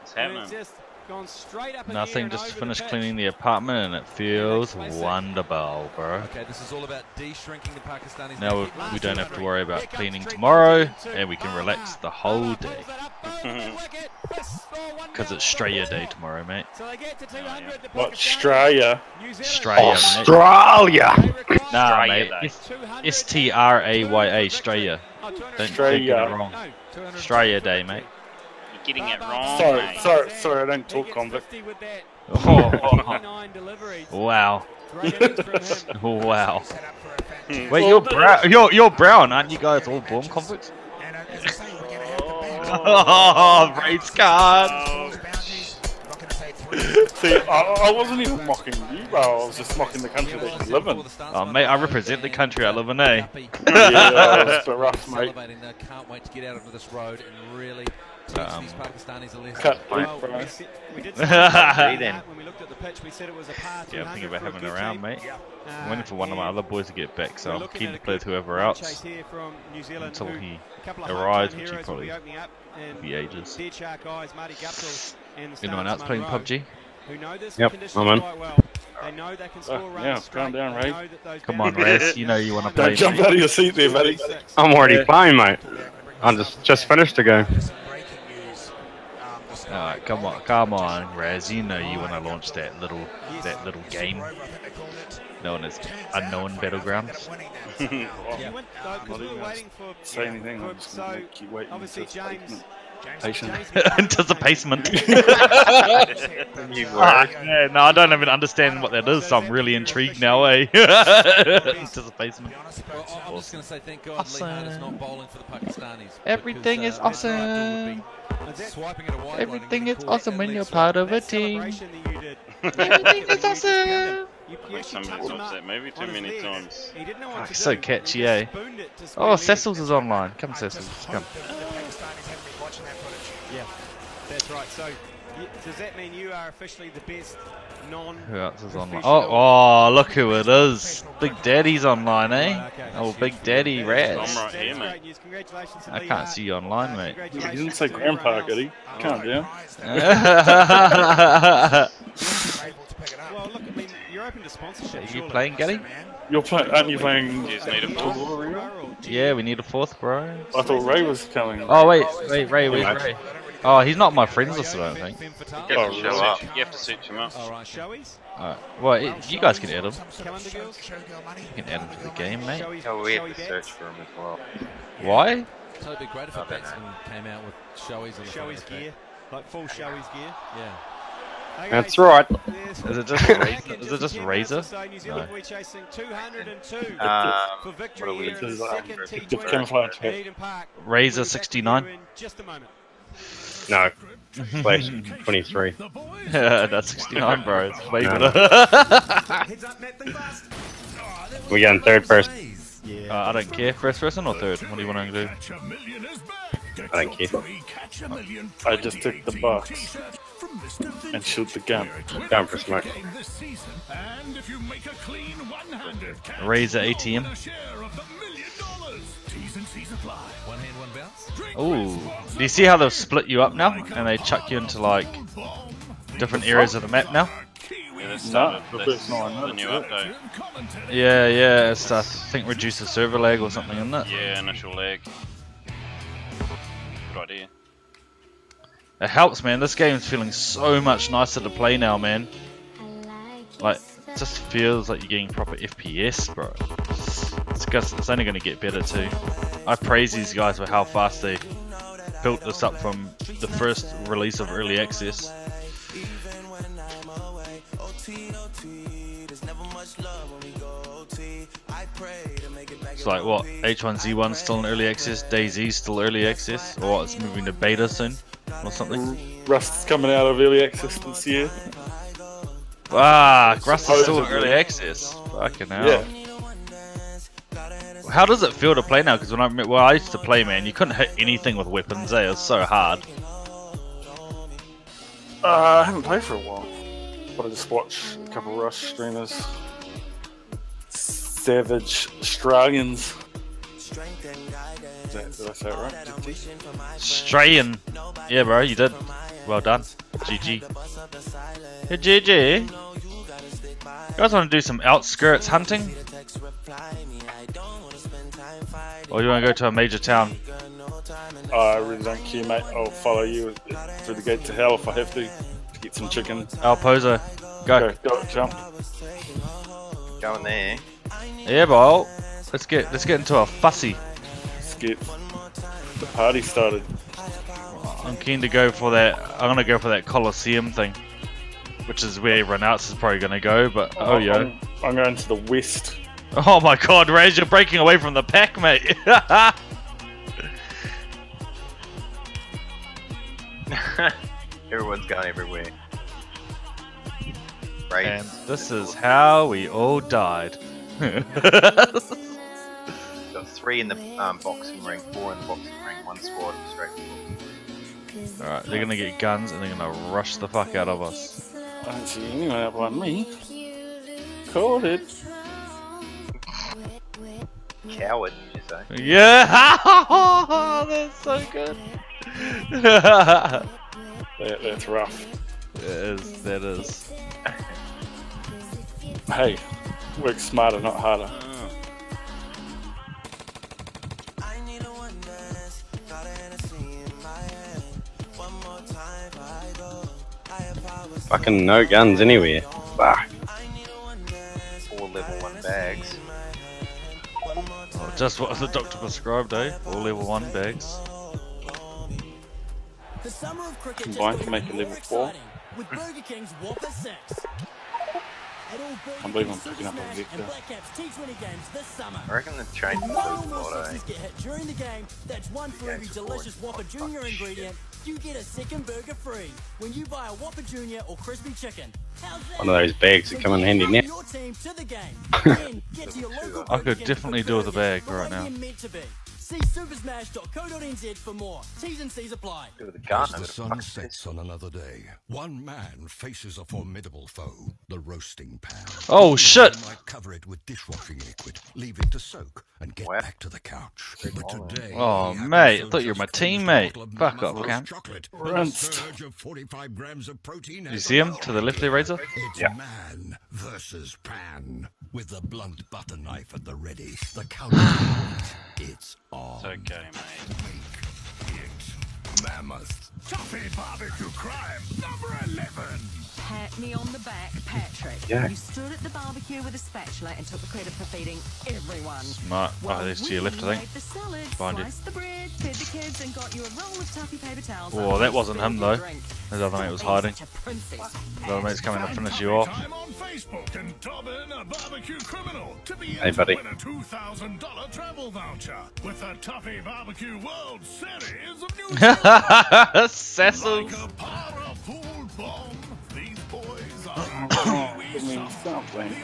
What's happening? It's just gone straight up in Nothing, the air just and finished over the cleaning the apartment and it feels wonderful, bro. Okay, this is all about de-shrinking the Pakistanis. Now we don't have to worry about cleaning tomorrow and we can relax the whole day. Because it's Australia Day tomorrow, mate. So they get to 200. What, Australia? Australia! Nah, mate. S-T-R-A-Y-A, Australia. Don't get it wrong. Australia Day, mate. Getting it wrong. Sorry, I don't talk convict. Wow. Wow. Wait, you're brown, aren't you guys all born convicts? Oh, race card. See, I wasn't even mocking you, bro. I was just mocking the country that you live in. Oh, mate, I represent the country I live in, eh? Yeah, it's a bit rough, mate. Can't wait to get out onto this road and really teach these Pakistanis a lesson. Cut deep, bro. We did say that when we looked at the pitch. We said it was a par. Yeah, I'm thinking about having it around, mate. I'm waiting for one of my other boys to get back, so I'm keen to play with whoever else until he arrives, which he probably be ages. Anyone else playing PUBG? Yep, I'm in. Yeah, calm down, Ray. Come on, Raz, you know you want to play. Don't jump out of your seat there, buddy. I'm already playing, mate. I just finished the game. Alright, come on, Raz. You know you want to launch that little game known as Unknown Battlegrounds. Say anything. I'm just gonna keep waiting. Obviously, James. Anticipation. Yeah, no, I don't even understand what that is, so I'm really intrigued now, eh? Anticipation. Well, I'm just going to say thank God Lee Hart is not bowling for the Pakistanis. Everything is awesome. Everything is awesome when you're part of a team. Everything is awesome. Somebody's upset maybe too many times. Oh, so catchy, eh? Oh, Cecil's is online. Come, Cecil. Come. Yeah, that's right. So, does that mean you are officially the best Who else is online? Oh, look who it is. Big Daddy's online, eh? Oh, Big Daddy Raz. I'm right here, mate. I can't see you online, mate. You didn't say Grandpa, did he? Calm down. Well, look, I mean, you're open to sponsorship. Are you playing, Gaddy? Aren't you playing? Yeah, we need a fourth, bro. I thought Ray was coming. Oh, wait, Ray, where's Ray? Oh, he's not my friends list, I don't think. You have to search him up. Alright, showies? Alright, well, you guys can add him. You can add him to the game, mate. Oh, we have to search for him as well. Why? So it'd be great if a batsman came out with showies on the Showies gear, like full showies gear. Yeah. Okay, That's right. Is it just Razor? Is it just Razor? No. For victory here in the second T20 Camouflage hat. Eden Park. Razor 69. Just a moment. No. Place 23. Yeah, that's 69, bro. It's way better. We got in third person. I don't care. First person or third? What do you want to do? I don't care. I just took the box and shoot the gun. Down for smoke. Razor ATM. Ooh. Do you see how they've split you up now? And they chuck you into like different areas of the map now? Yeah, that's the new update. Yeah, it's I think reduces server lag or something, isn't it? Yeah, initial lag. Good idea. It helps, man. This game's feeling so much nicer to play now, man. Like, it just feels like you're getting proper FPS, bro. It's only going to get better too. I praise these guys for how fast they built this up from the first release of early access. It's like what, H1Z1 still in early access, DayZ's still early access, or what, it's moving to beta soon or something. Rust's coming out of early access this year. Ah, Rust is still in early access. Fucking hell. Yeah. How does it feel to play now? Because when I used to play, man, you couldn't hit anything with weapons. It was so hard. I haven't played for a while, but I just watched a couple of Rust streamers. Savage Australians. Did I say it right? Australian. Yeah, bro, you did. Well done. GG. Hey, GG. You guys want to do some outskirts hunting? Or you want to go to a major town? I really don't care, mate. I'll follow you through the gate to hell if I have to get some chicken. El Pozo. Go. Go, jump. Going there. Yeah, bro. Let's get into a fussy. Let's get the party started. I'm keen to go for that. I'm gonna go for that Coliseum thing, which is where everyone else is probably gonna go. But I'm going to the west. Oh my God, Raz, you're breaking away from the pack, mate. Everyone's going everywhere. Right. And this is how we all died. Got 3 in the boxing ring, 4 in the boxing ring, 1 squad straight. Alright, they're gonna get guns and they're gonna rush the fuck out of us. I don't see anyone out by me. Called it. Coward, did you say? Yeah! That's so good. That's rough. That is. Hey, work smarter, not harder. Fucking no guns anywhere. Fuck. 4 level 1 bags. Oh, just what the doctor prescribed, eh? All level 1 bags. Combined to make a level 4. I believe I'm picking up a Victor. I reckon the train will lose a lot, eh? During the game, that's 1 for every delicious Whopper Junior ingredient. You get a second burger free when you buy a Whopper Junior or crispy chicken. One of those bags that come in handy now. I could definitely do with a bag right now. See supersmash.co.nz for more. T's and C's apply. As the sun sets on another day, one man faces a formidable foe, the roasting pan. Oh shit! Might cover it with dishwashing liquid, leave it to soak, and get back to the couch. But today, oh mate, I thought you were my teammate. Fuck off, cunt. You see him to the left there, Razor? It's man versus pan. With the blunt butter knife at the ready, the couch. It's on. It's okay, mate. Mammoth Toffee Barbecue Crime number 11. Pat me on the back, Patrick. Yeah. You stood at the barbecue with a spatula and took the credit for feeding everyone. Smart. Oh, there's to your left, I think. The salad, Behind you. sliced the bread, fed the kids, and got you a roll of toffee paper towels. Oh, that wasn't him though. His other mate was hiding. The other mate's coming to finish you off. I'm on Facebook and dob in a barbecue criminal to be Hey, buddy. win a $2,000 travel voucher with the Toffee Barbecue World Series of New Zealand. Cecil. Like a powerful bomb, these boys are the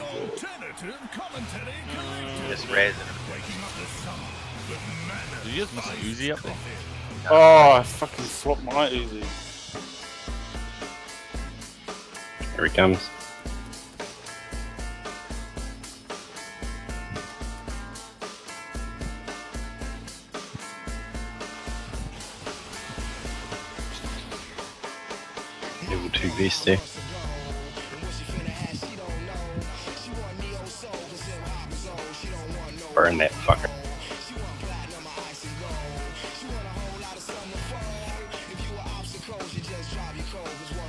alternative commentary collective. Just resin. Waking up this summer with madness. Did you just miss an Uzi up there? Oh, I fucking swapped my Uzi. Here he comes. Level 2 beast there. Burn that fucker.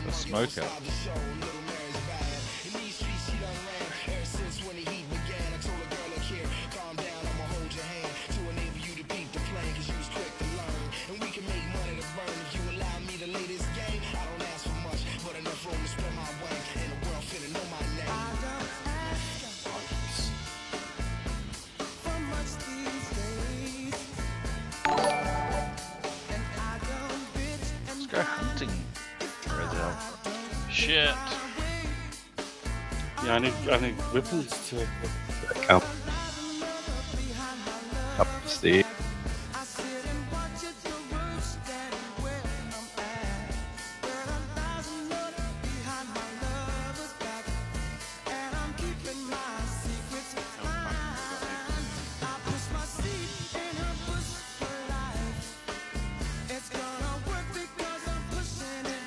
The smoker. Let's go hunting. Shit. Yeah, I need weapons to. Come. Up the stairs.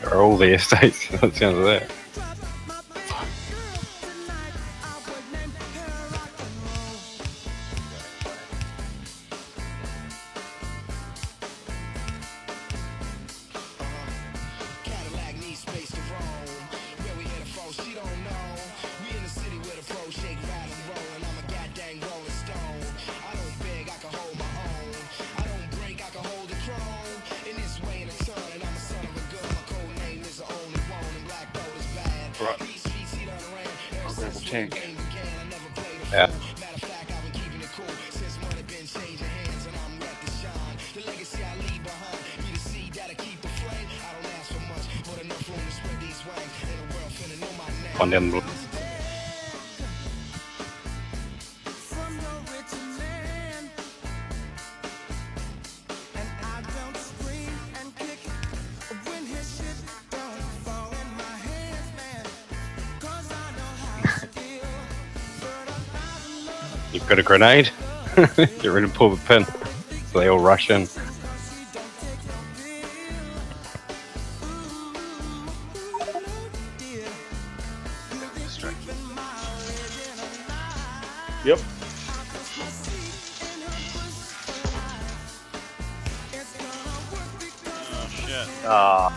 They're all the estates, that sounds of that. Right. I'll grab a tank. Yeah. One down the You've got a grenade? Get ready to pull the pin. So they all rush in. Yep. Oh shit. Ah.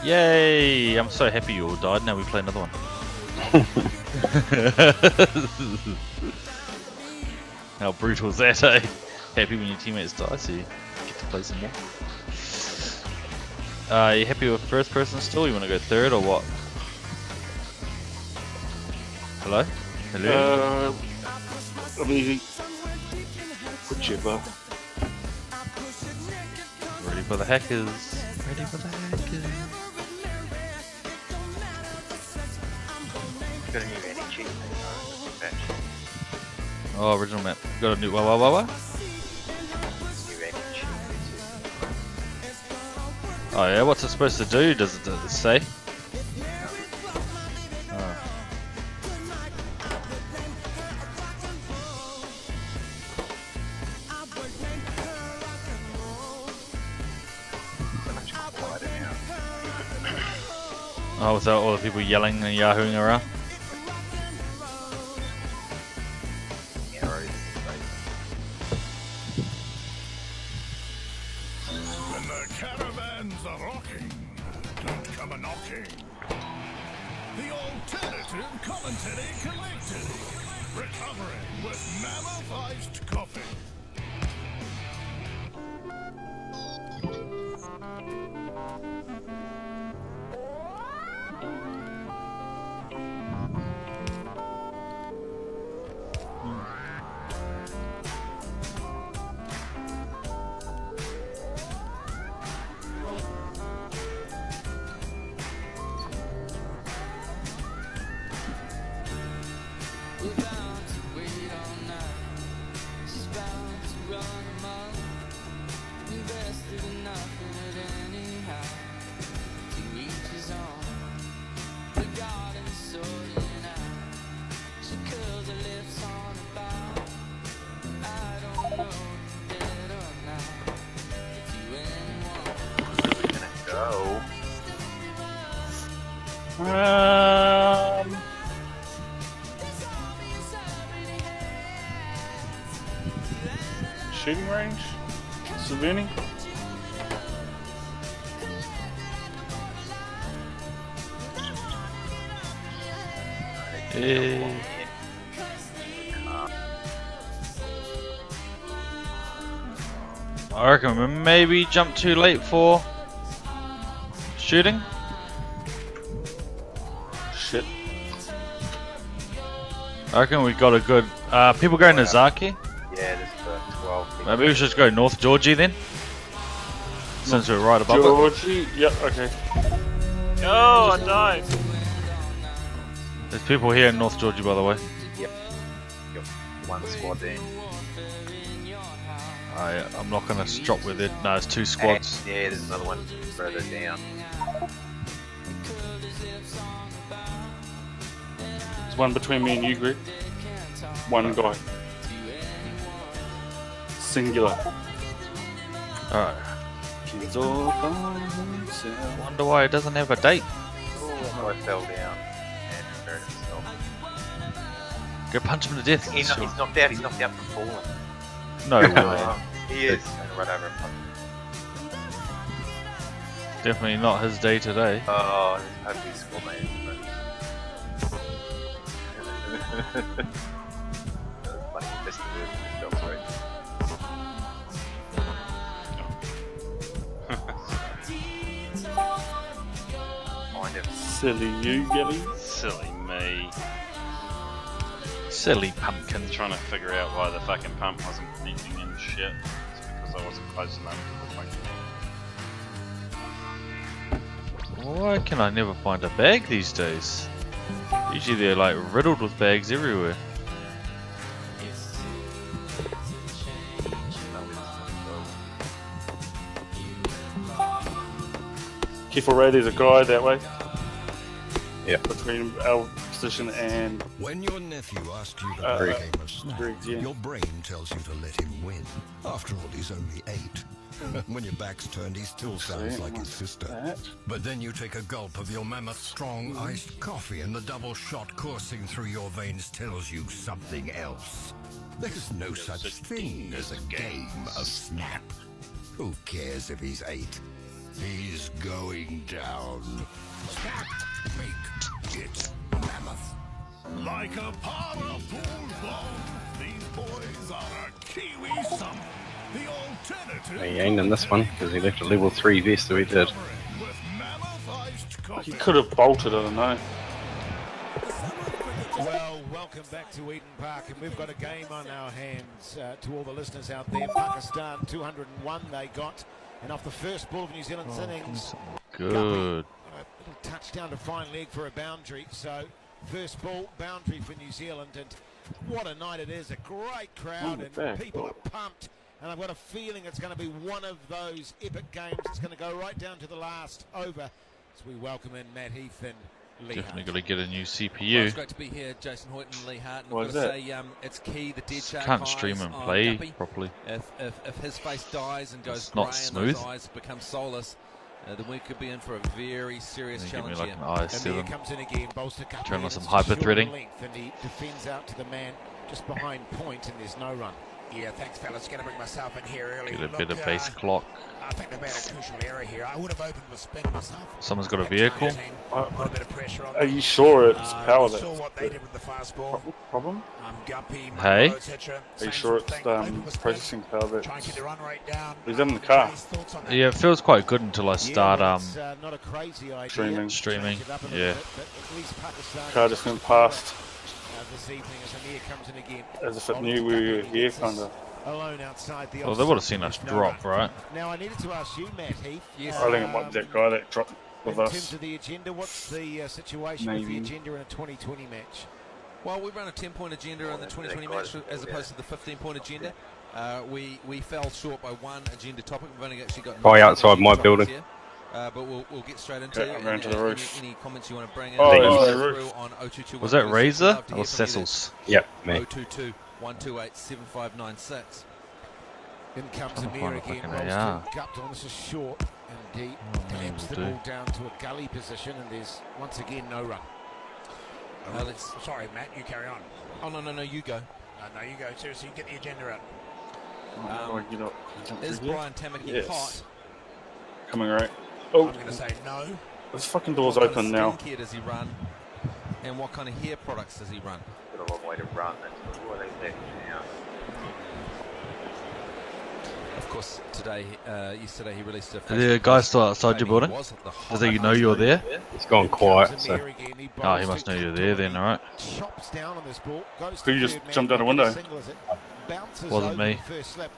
Yay! I'm so happy you all died. Now we play another one. How brutal is that, eh? Happy when your teammates die, so you get to play some more. You happy with first person still? You want to go third or what? Hello? Hello? I mean, whichever. Ready for the hackers. Ready for the hackers. Got a new energy. Oh, original map. Got a new. What? Oh yeah, what's it supposed to do? Does it say? Oh. Oh, without all the people yelling and yahooing around? When the caravans are rocking, don't come a-knocking. The alternative commentary collective, recovering with mammoth iced coffee. Shooting range? Savini? I reckon we maybe jumped too late for shooting. Shit. I reckon we got a good. People going to TheACC? Yeah, there's about 12 people. Maybe we should just go North Georgie then. Since we're right above Georgie? Yep, okay. Oh, I died. There's people here in North Georgie, by the way. Yep. Got one squad there. I'm not going to drop with it. No, it's two squads. And, yeah, there's another one further down. There's one between me and you, Greg. One guy. Singular. Alright. Wonder why it doesn't have a date. Oh, I fell down and hurt himself. Go punch him to death. He's knocked out. He's knocked out from falling. No way. He is. Right over him. Definitely not his day today. Oh, hopefully he's score, mate. Funny, he missed the move. Sorry. Find him. Silly you, Gilly. Silly me. Silly pumpkin. Trying to figure out why the fucking pump wasn't connecting in shit. It's because I wasn't close enough to the fucking... Why can I never find a bag these days? Usually they're like riddled with bags everywhere. Careful, Ray, there's a guy that way. Yeah. Between our position and... When your nephew asks you to play a game of snap, yeah. your brain tells you to let him win. After all, he's only 8. When your back's turned, he still sounds like his sister. But then you take a gulp of your mammoth strong iced coffee and the double shot coursing through your veins tells you something else. There's no such thing as a game of snap. Who cares if he's 8? He's going down. Snap! Make it mammoth. Like a pot of pool ball, these boys are a Kiwi summer. The alternative. He ain't in this one because he left a level 3 vest, so he did. He could have bolted, I don't know. Well, welcome back to Eden Park, and we've got a game on our hands. To all the listeners out there, Pakistan 201 they got, and off the first ball of New Zealand's innings, Good. a little touchdown to fine leg for a boundary. So first ball boundary for New Zealand, and what a night it is! A great crowd, and people are pumped. And I've got a feeling it's going to be one of those epic games. It's going to go right down to the last over as we welcome in Matt Heath and Lee Definitely Hart. got to get a new CPU. Well, it's great to be here, Jason Hoyt and Lee Hart. And Why I've is got to that? say, it's key. The dead shark Can't eyes stream and on play Guppy. properly. If his face dies and goes It's grey not and smooth. those eyes become soulless, then we could be in for a very serious Then give me challenge like here. an And there i7. comes in again, Bolster Guppy, Turn on and some it's hyper short threading. length, and he defends out to the man just behind point, and there's no run. Yeah, thanks, fellas. Going to bring myself in here early. Get a Look, better base clock. I think they've made a crucial error here. I would have opened with spin myself. Someone's got a vehicle. Got a bit of pressure on Are you sure it's power saw that's what they did with the fast ball. problem? Guppy, Hey? Monroe, etc. Are you sure it's processing power Try and that's... keep the run rate down. He's in the car. Thoughts on that? Yeah, it feels quite good until I start It's not a crazy idea. streaming. Change it up a little Yeah. bit, but at least Pakistan Car just went past this evening as Amir comes in again. as if it knew we were here, kind of. Alone outside the Well, they would have seen us drop, right? Now I needed to ask you, Matt Heath. Yes. I think it might be that guy that dropped with in us. terms of the agenda, what's the situation with the Maybe. agenda in a 2020 match? Well, we run a 10-point agenda in the 2020 match as opposed to the 15-point agenda. We fell short by one agenda topic. We've only actually got Right outside my topics building. here. But we'll get straight into Yeah, I'm going to the roof. any comments you want to bring in. Oh, yeah, the roof. On 022 Was that Razor Love to or hear from you. Cecil's? Yep, me. 022 128 7596. In comes Trying to Amir find a again. fucking Rolls AR. to Gupton. This is short, and he taps the will do. ball down to a gully position, and there's once again no run. Sorry, Matt, you carry on. Oh, no, you go. No, you go too, so you get the agenda out. How do I get up? Is Brian Tamaki Yes. hot? Coming right. Oh, I'm going to say no. this fucking door's What open kind of now. skincare does he run? And what kind of hair products does he run? Got a long way to run. That's what they said. Yeah. Of course, yesterday he released a... The guy still outside your building? Does he know you're there? It's gone quiet, so... Oh, he must know you're there then, alright. Chops down on this ball. Goes Who to just third man, jumped out a not window? single as it bounces Wasn't over me. the first slip.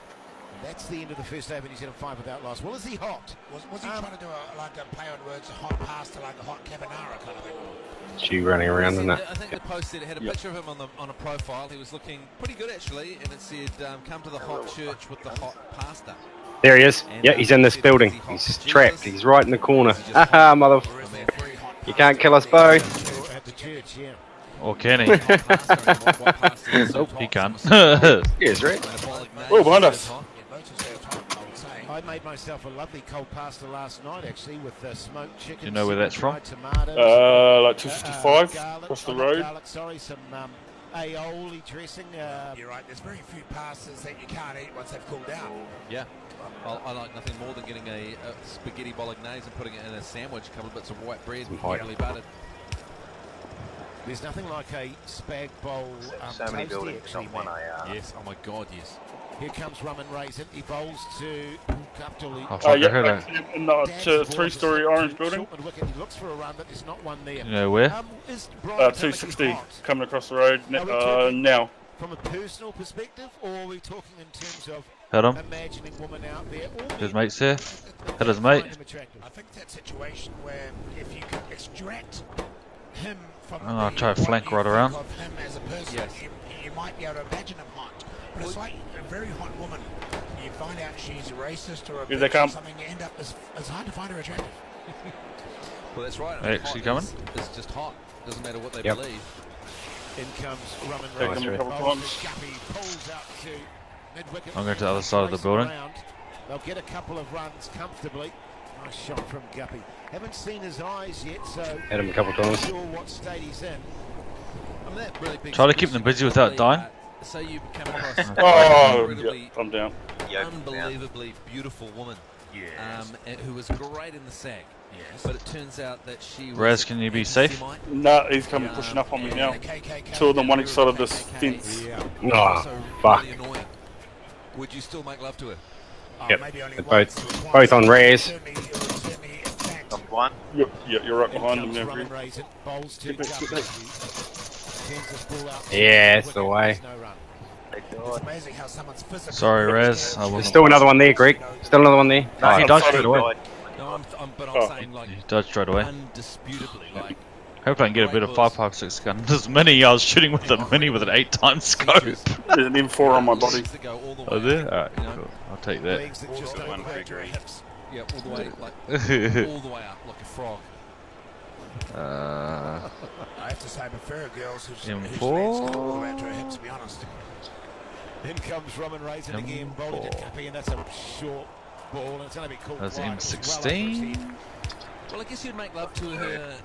That's the end of the first over. New Zealand 5 without loss. Well, is he hot? Was he trying to do a play on words, a hot pasta, like a hot carbonara kind of thing? She running around, isn't it? I think the post said it had a picture of him on a profile. He was looking pretty good actually, and it said, "Come to the hot church with the hot pasta." There he is. And, Yeah, he's in this building. He's trapped. He's right in the corner. Haha, mother... You can't kill us, Bo. At the church, yeah. Or can he? Nope, he can't. Yes, right. Oh, behind us. I made myself a lovely cold pasta last night, actually, with smoked chicken. Do you know where that's from? Tomatoes, Like 255 garlic, across the not road. garlic, sorry, some aioli dressing. You're right, there's very few pastas that you can't eat once they've cooled down. Yeah, I like nothing more than getting a spaghetti bolognese and putting it in a sandwich, a couple of bits of white bread, heavily buttered. There's nothing like a spag bowl. So many toasty, buildings actually, on one Matt. AR. Yes, oh my God, yes. Here comes Rum and Raisin. He bowls to Kaptuli. Oh, fuck, I heard Yeah, that. in the three-story orange building. He looks for a run, but there's not one there. You know where? Is Brian Tamaki 260 hot? coming across the road Are we talking now. from a personal perspective, or are we talking in terms of Hit him. imagining woman out there. His mate's here. Hit his mate. I think that situation where if you can extract him from I'll try to flank right around. of him as a person, you might be able to imagine him hot. But it's like a very hot woman. You find out she's a racist or a Here they bitch come. or something, you end up, it's hard to find her attractive. Well, that's right. They actually coming? It's just hot. Doesn't matter what they Yep. believe. In comes Roman Take Reigns. them a couple times. Guppy pulls out to mid-wicket. I'm going to the other side of the building. They'll get a couple of runs comfortably. Nice shot from Guppy. Haven't seen his eyes yet, so Hit him a couple times. not sure what state he's in. I mean, that really begs Try to the keep them question, busy without dying. So you come across Oh, an yeah, I'm down. unbelievably beautiful woman, who was great in the SAC. Yes. But it turns out that she was Rez, can you be safe? No, he's coming pushing up on me now. Two of them one each side of this fence. Oh, fuck. Really annoying. Would you still make love to her? Yep, they're both on rares. One. Yep, yeah, you're right behind them now, Roman Greg. Reigns bowls to Get back, get back. Yeah, it's the way. It's amazing how someone's physical. Sorry, Rez. I There's wasn't. still another one there, Greg. Still another one there. No, he Oh, dodged straight away. No, but I'm Oh. saying like He dodged straight away. undisputably, like Hope I can get a bit of 5.56 gun. There's many I was shooting with a mini with an 8x scope. There's an M4 on my body. Oh, there? Alright, cool. I'll take that. One for Greg. Yeah, all the way, like all the way up like a frog. I have to say, I prefer girls whose legs M4. go all the way up to her hips, to be honest. In comes Roman Reigns again, bowled to Guppy, and that's a short ball, and it's going to be called. That's wide. M16. Well, I guess you'd make love to her,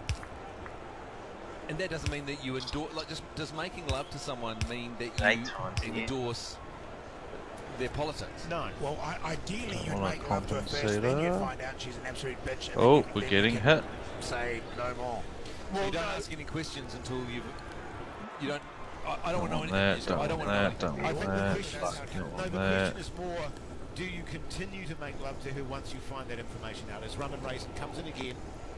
and that doesn't mean that you endorse. Like, does making love to someone mean that you endorse their politics? No. Well, ideally, you'd Wanna make love to her first, compensate then you'd her? find out she's an absolute bitch. And Oh, then we're you getting can hit. Say no more. Well, you don't ask any questions until you don't. I don't want to know That, anything. I don't want to know that, anything. don't I think the that, question is, don't no, the that. question is more, do you continue to make love to her once you find that information out? As Roman Reigns comes in again,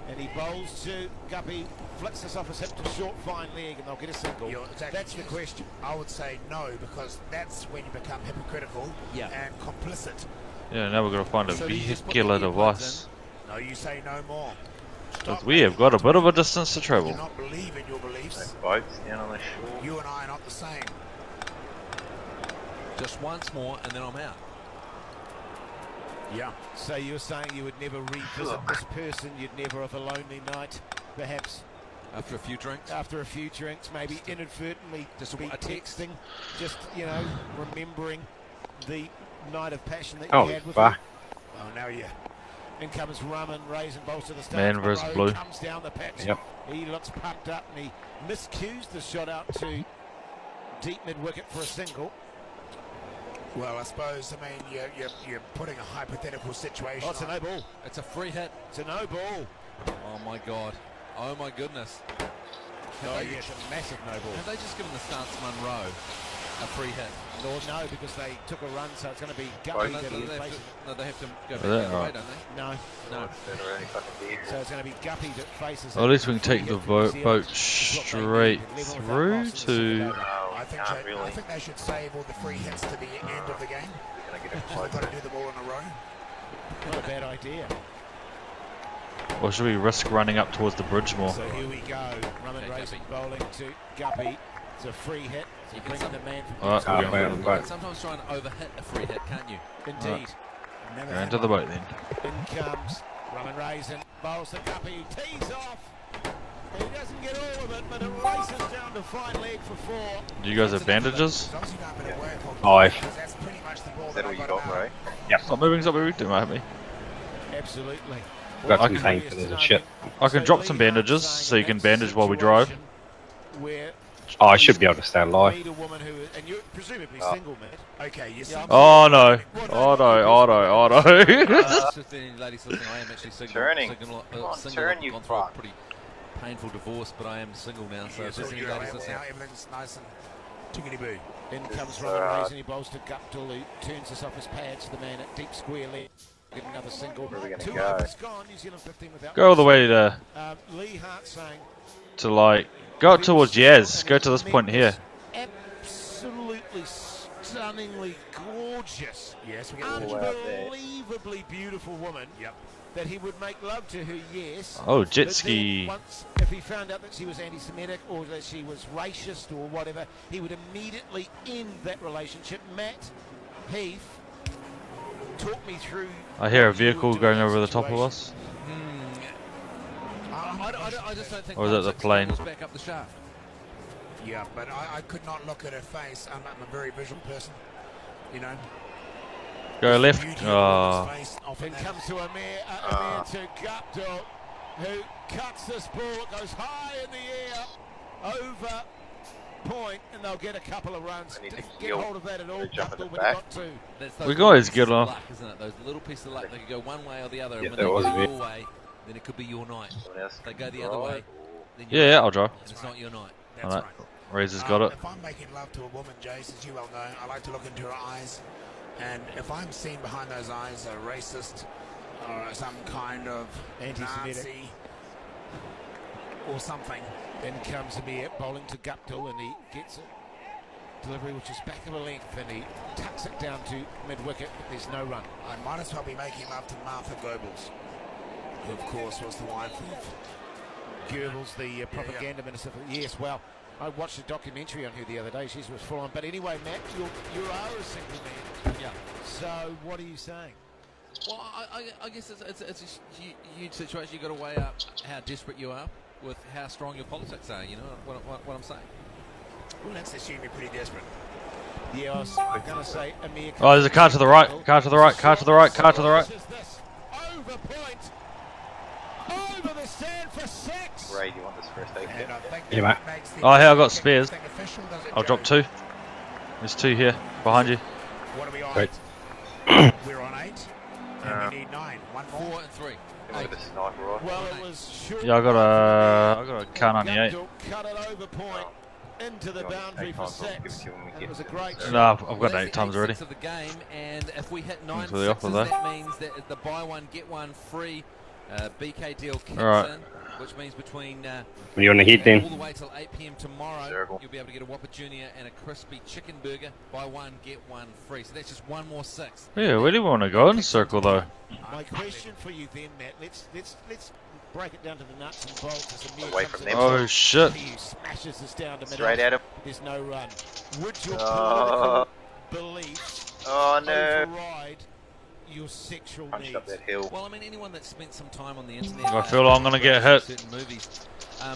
and he bowls to Guppy, flicks this off his hip to short, fine leg, and they'll get a single. That's the question. I would say no, because that's when you become hypocritical and complicit. Yeah, now we're going to find a vehicular device. No, you say no more. Because we have got a bit of a distance to travel. Do not believe in your beliefs. Boats down on the shore. You and I are not the same. Just once more, and then I'm out. Yeah. So you're saying you would never revisit this person, you'd never have a lonely night, perhaps After a few drinks? after a few drinks, maybe inadvertently just be texting, just, you know, remembering the night of passion that you had with her. Oh, now yeah. In comes Roman Reigns and bowls to the start. Man versus blue. Comes down the patch. Yep. He looks pumped up and he miscues the shot out to deep mid-wicket for a single. Well, I suppose, I mean, you're putting a hypothetical situation. Oh, it's a no ball. It's a free hit. It's a no ball. Oh my god. Oh my goodness. Oh, yes, a massive no ball. Have they just given the Stance Munro a free hit? Or no, because they took a run, so it's going to be Guppy that he faces. No, they have to go back that the other way, right? don't they? No. No. So it's going to be Guppy that faces. Well, at least we can take the boat Is what they straight need. Level with that through loss in the to... I think they should save all the free hits to the end of the game. So they've got to do them all in a row. Not a bad idea. Or should we risk running up towards the bridge more? So here we go. Roman Reigns bowling to Guppy. It's a free hit. So bringing the man from Alright, we're going You for the can sometimes try and overhit a free hit, can't you? Indeed. boat. Go into the boat then. In comes Roman Reigns and bowls to Guppy. Tees off. He doesn't get all of it, but it races down to fine leg for four. Do you guys have bandages? 5. Is that all you got, Ray? Yep. Stop moving, don't have me. Absolutely. Got some painkillers and shit. I can drop some bandages so you can bandage while we drive. Oh, I should be able to stay alive. Meet a woman who, and you're presumably single, man. Okay, you're Oh no. Oh no, oh no, oh no. Ladies listening, I am actually single. Turning. Single, Come on, single. turn, I've you gone through a fuck. pretty painful divorce, but I am single now. So if there's any you're ladies now listening, everything's nice and tickety-boo. In comes Roman Reigns and he bowls to Guptill, who turns this off his pads. The man at deep square leg. Get another single. Where are we gonna 2 go? overs gone. New Zealand 15 without. Go all the way to Lee Hart saying like go up towards Yaz. Go to this point here. absolutely stunningly gorgeous gorgeous, Yes, we get unbelievably beautiful woman. Yep. That he would make love to her, yes. Oh, jet But ski. then once, if he found out that she was anti-Semitic or that she was racist or whatever, he would immediately end that relationship. Matt Heath, talk me through. I hear a vehicle going over the top of us. I just don't think. Or is it the plane? Back up the shaft. Yeah, but I could not look at her face. I'm a very visual person, you know. Go left. Oh. Then comes to Amir to Guptill, who cuts this ball. It goes high in the air, over point, and they'll get a couple of runs. Didn't get hold of that at all. Guptill, but he got two. We guys get on. Luck, isn't it? Those little pieces of luck. They could go one way or the other. Yeah, and when they was go me. your way, then it could be your night. If they go the other way, then Yeah, I'll drive. it's not your night. That's right. Razor's got it. If I'm making love to a woman, Jace, as you well know, I like to look into her eyes. And if I'm seen behind those eyes a racist or some kind of Anti-Semitic Nazi or something. Then comes Amir bowling to Guptill, and he gets it. Delivery which is back of a length, and he tucks it down to mid-wicket, but there's no run. I might as well be making love to Martha Goebbels, who of course was the wife of Goebbels, the propaganda minister. Yes, well, I watched a documentary on her the other day. She was full on. But anyway, Matt, you are a single man. Yeah. So what are you saying? Well, I guess it's a huge situation. You've got to weigh up how desperate you are with how strong your politics are. You know what I'm saying? Well, let's assume you're pretty desperate. Yeah, I was going to say Amir. Oh, there's a car to the right. Car to the right. Car to the right. Car to the right. Over point. Over the stand for 6. Ray, do you want this first aid kit? Yeah, mate. Oh, here I got spares. I'll drop 2. There's 2 here behind you. What are we on? Great. We're on 8. And we need 9. 1 more. 4 and 3. With a sniper rifle. Well, it was short. Yeah, I got a car 98. Guptill cut it over point into the boundary for 6. It was a great shot. No, I've got That's 8 times already. of the game, and if we hit 9 Into the offer sixes, there. that means that the buy one get one free BK deal kicks Alright. in, which means between You're on the heat then. all the way till 8 p.m. tomorrow, Circle. you'll be able to get a Whopper Junior and a crispy chicken burger. Buy one get one free. So that's just one more 6. Yeah, where do you want to go in the circle though? My question for you then, Matt, let's break it down to the nuts and bolts. As Amir Away comes from in. them. Oh shit! He smashes this down to Straight middle. at him. There's no run. Would your Oh. political beliefs Oh no. override your sexual Punched needs? up that hill. Well, I mean, anyone that's spent some time on the internet. I feel I'm gonna get hit. Certain movies,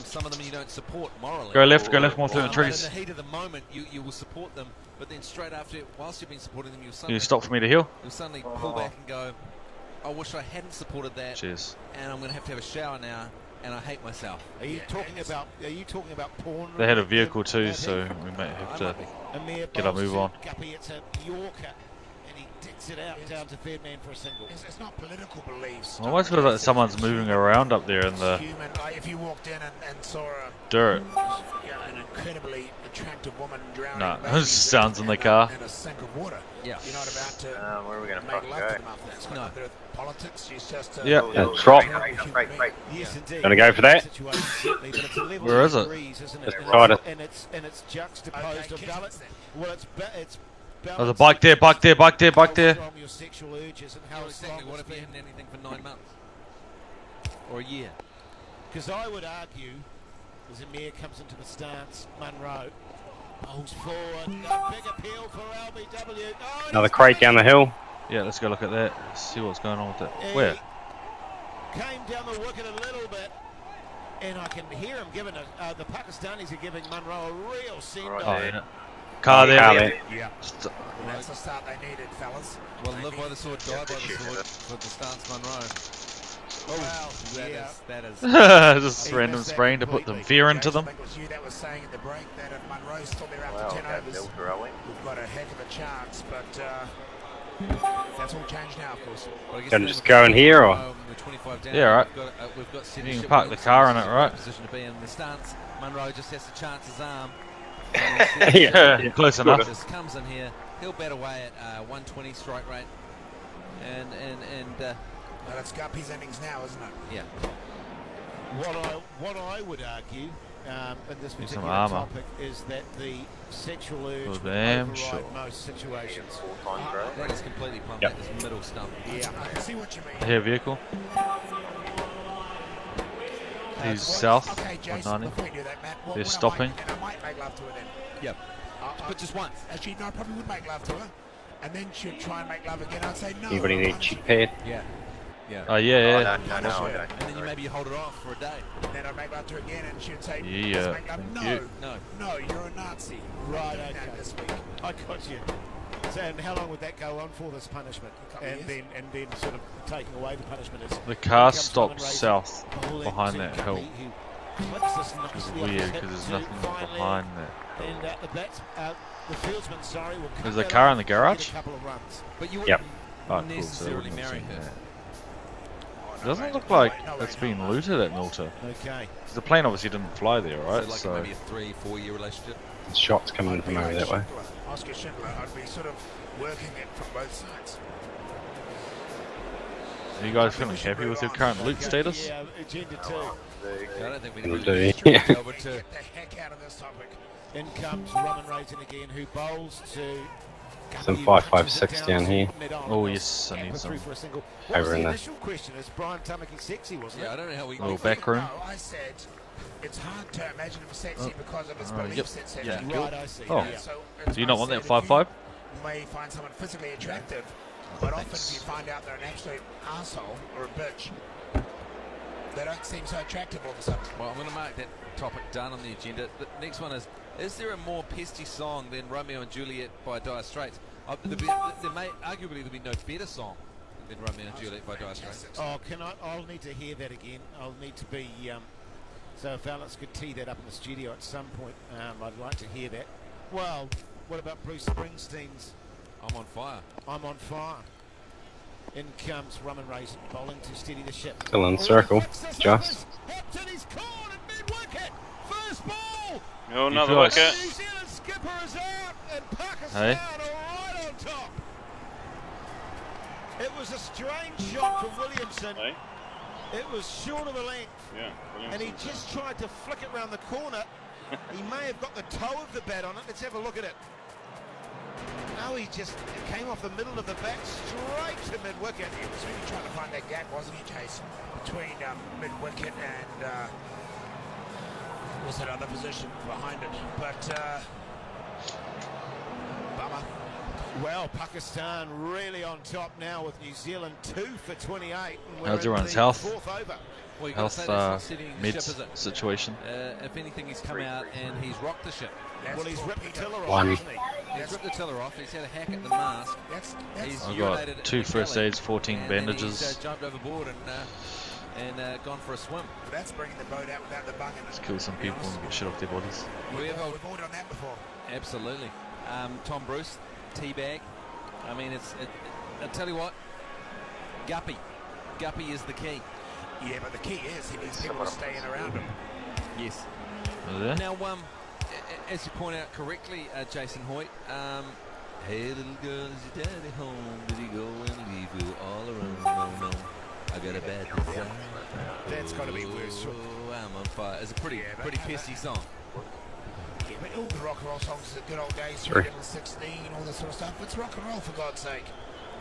some of them you don't support morally. Go left more through the But trees. in the heat of the moment, you will support them, but then straight after, whilst you've been supporting them, Can suddenly you stop for me to heal? you'll suddenly pull back and go, I wish I hadn't supported that, Cheers. and I'm going to have a shower now, and I hate myself. Are you talking about porn? They had a vehicle too, so we might have I to might be. Amir get our bowls move to on. Guppy, it's a Yorker, and he dicks it out down to third man for a single. It's not political beliefs. I almost feel like someone's moving around up there in the Human, like if you walked in and saw dirt. an incredibly attractive woman drowning. Nah, in it just sounds in the a- car. In a sink of water. Yeah. You're not about to Where are we going to make fucking love go? to them after that. It's got No. nothing to do with politics. She's just Yeah. Drop. Right. Yes, indeed. Gonna go for that? Situation, certainly, but it's a level Where of is it? degrees, isn't Just it? tried it. And it's juxtaposed Okay, to balance. Well, it's There's a balanced bike there, bike there, bike there, bike how there. strong your sexual urges and how Exactly. strong What it's if you been. hadn't anything for 9 months? Or a year? Because I would argue, as Amir comes into the stance, Munro pulls forward, a big appeal for LBW. Oh, Another crate down the hill. Yeah, let's go look at that. See what's going on with it. he Where? came down the wicket a little bit, and I can hear him giving the Pakistanis are giving Munro a real send-off. Oh, yeah. Car there. Car there. Yeah. That's the start they needed, fellas. Well, live by the sword, die by the sword for the stance Monroe. Well, That is Just random spraying to put some fear into them. I think it was you that was saying in the break that if Munro's still there after Wow, 10 that overs, filter, are we? we've got a heck of a chance, but that's all changed now, of course. Gonna just go in here, or? Yeah, right. We've got You can park the car in it, right? Position to be in the stance. Monroe just has to chance his arm. Yeah, close enough. Just comes in here. He'll bat away at 120 strike rate. And Well, it's Guppy's innings now, isn't it? yeah. what I would argue, in this Need some particular armor. topic is that the sexual urge Oh, will damn override sure. most situations. That is completely pumped. Yep. That is middle stump. Yeah, I can see what you mean. I hear a vehicle. He's south, Okay, Jason, 190. before you do that, Matt, what They're would I stopping. make- and I might make love to her then. Yep. But just once. Actually, no, I probably would make love to her. And then she'd try and make love again. I'd say no. Anybody need a cheap pad? Yeah. Yeah. Oh yeah, yeah. No, I don't. And then you maybe you hold it off for a day. And then I'd make love to her again, and she'd say, Yeah, "Let's make love." thank No, you. No. you're a Nazi. Right, Doing that okay. this week. I got you. So, and how long would that go on for, this punishment? And then sort of taking away the punishment is... The car Here comes stopped Roman Racing, south bowling behind to that Guppy, hill. who flips this Which is nicely off weird his because hip there's to nothing finally- behind that. And the fieldsman, sorry, will There's cut a that car off in the to get garage? a couple of runs. But you Yep. wouldn't Oh, cool. So I necessarily wouldn't have marry seen her. that. It doesn't look like it's been looted at Milton. Okay. The plane obviously didn't fly there, right? So like So maybe a 3-4 year relationship. Shots coming from over that way. Oscar Schindler, I'd be sort of working it from both sides. are you guys feeling happy with your current loot status? Yeah, agenda 2. I don't think we Will need do, to yeah. over to Get the heck out of this topic. In comes Roman Racing again, who bowls to... Some Guppy, 5.56 down here. mid-on. Oh, yes, I need Gapper some. through for a single. What Over was in the the- initial question? Is Brian Tamaki sexy, wasn't Yeah, I it? don't know how we Little back room. No, I said it's hard to imagine him sexy because of his yep. beliefs, etc. Yeah. Right, I see. Oh. Yeah. So Do you not want that 5.5? You may find someone physically attractive, but often thanks. if you find out they're an absolute asshole or a bitch, they don't seem so attractive all of a sudden. Well, I'm going to mark that topic done on the agenda. The next one is there a more pesty song than Romeo and Juliet by Dire Straits? There may arguably be no better song than Romeo and Juliet by Dire Straits. Oh, I'll need to hear that again. I'll need to be... so if Alex could tee that up in the studio at some point, I'd like to hear that. Well, what about Bruce Springsteen's I'm on fire. I'm on Fire? In comes Roman Racing, bowling to steady the ship. Still in circle, just. First ball! Oh, another Nice. wicket. New Zealand skipper is out, and Pakistan Hey. are right on top. It was a strange shot from Williamson. Hey? It was short of a length, Yeah. and he just tried to flick it round the corner. He may have got the toe of the bat on it. Let's have a look at it. No, it came off the middle of the bat straight to mid-wicket. He was really trying to find that gap, wasn't he, Chase? Between mid-wicket and was that other position behind it? But bummer. Well, Pakistan really on top now with New Zealand 2 for 28. And we're How's in everyone's the health? fourth over. Well, you got to say that's not setting the Mid ship, is it? situation. If anything, he's come out and he's rocked the ship. Well, he's ripped the tiller off, One. hasn't he? He's ripped the tiller off. He's had a hack at the mast. He's I've urinated got in 2 the first galley, aids, 14 and then bandages. He's jumped overboard and gone for a swim. That's bringing the boat out without the bung in it. Let's kill some people and get shit off their bodies. We've all done that before. Absolutely. Tom Bruce, teabag. I mean, I'll tell you what, Guppy is the key. Yeah, but the key is he needs people to stay in around him. Yes. There. Now, as you point out correctly, Jason Hoyt, hey little girl, is your daddy home? Did he go and leave you all alone? No, I got a bad desire. That's got to be worse. Oh, I'm on fire. It's a pretty pesty song. Yeah, but all the rock and roll songs is the good old days, Sure. 16, all this sort of stuff. It's rock and roll, for God's sake.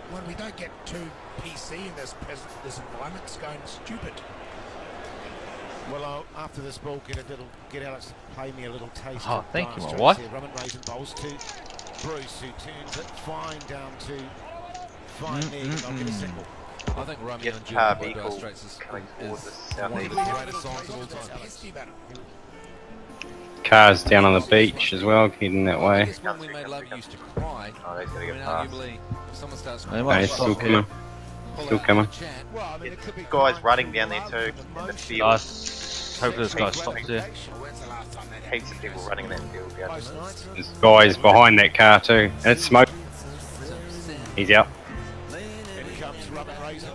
When we don't get too PC in this environment, it's going stupid. Well, after this ball, get Alex to play me a little taste. Oh, of thank you, Dire my Straits wife. here. Roman Raisin bowls to Bruce, who turns it fine down to fine there. I'll get a single. I think Romeo Get and the car Juliet by Dire vehicle Straits is coming towards us. one of the greatest songs of all What's time. pesty about it? Cars down on the beach as well, heading that I way. guess when we made love, you used to cry. Oh, he's I going to mean, get past. arguably, if someone starts Hey, crying, mate, Hey, still coming. pull Still out coming. the chat. Well, I mean, it could be Guys crying running through down there love too, and in the emotion. field. Hopefully this guy stops there. When's the last time that happened? Heaps of people running in that field. Yeah. Most nights. There's guys behind that car too. And it's smoke. He's out. In comes Roman Raisin.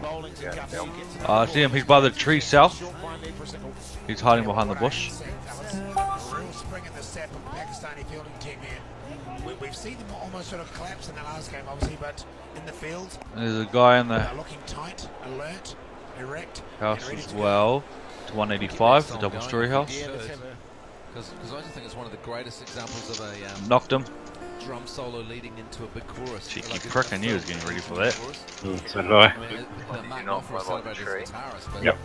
Bowling to Guppy, who gets it. I see him. He's by the tree south. Short fine leg for a single. He's hiding behind the bush. Real spring in the step of the Pakistani fielding team here. We've seen them almost sort of collapse in the last game, obviously, but in the field, And there's a guy in the they're looking tight, alert, erect, house and ready as to go. well. to 185, the double story house. Because I just think it's one of the greatest examples of a Knocked him. drum solo leading into a big chorus. Cheeky prick, I knew he was getting ready for that. So do I. Mark Knopfler celebrated his guitarist, but Yep.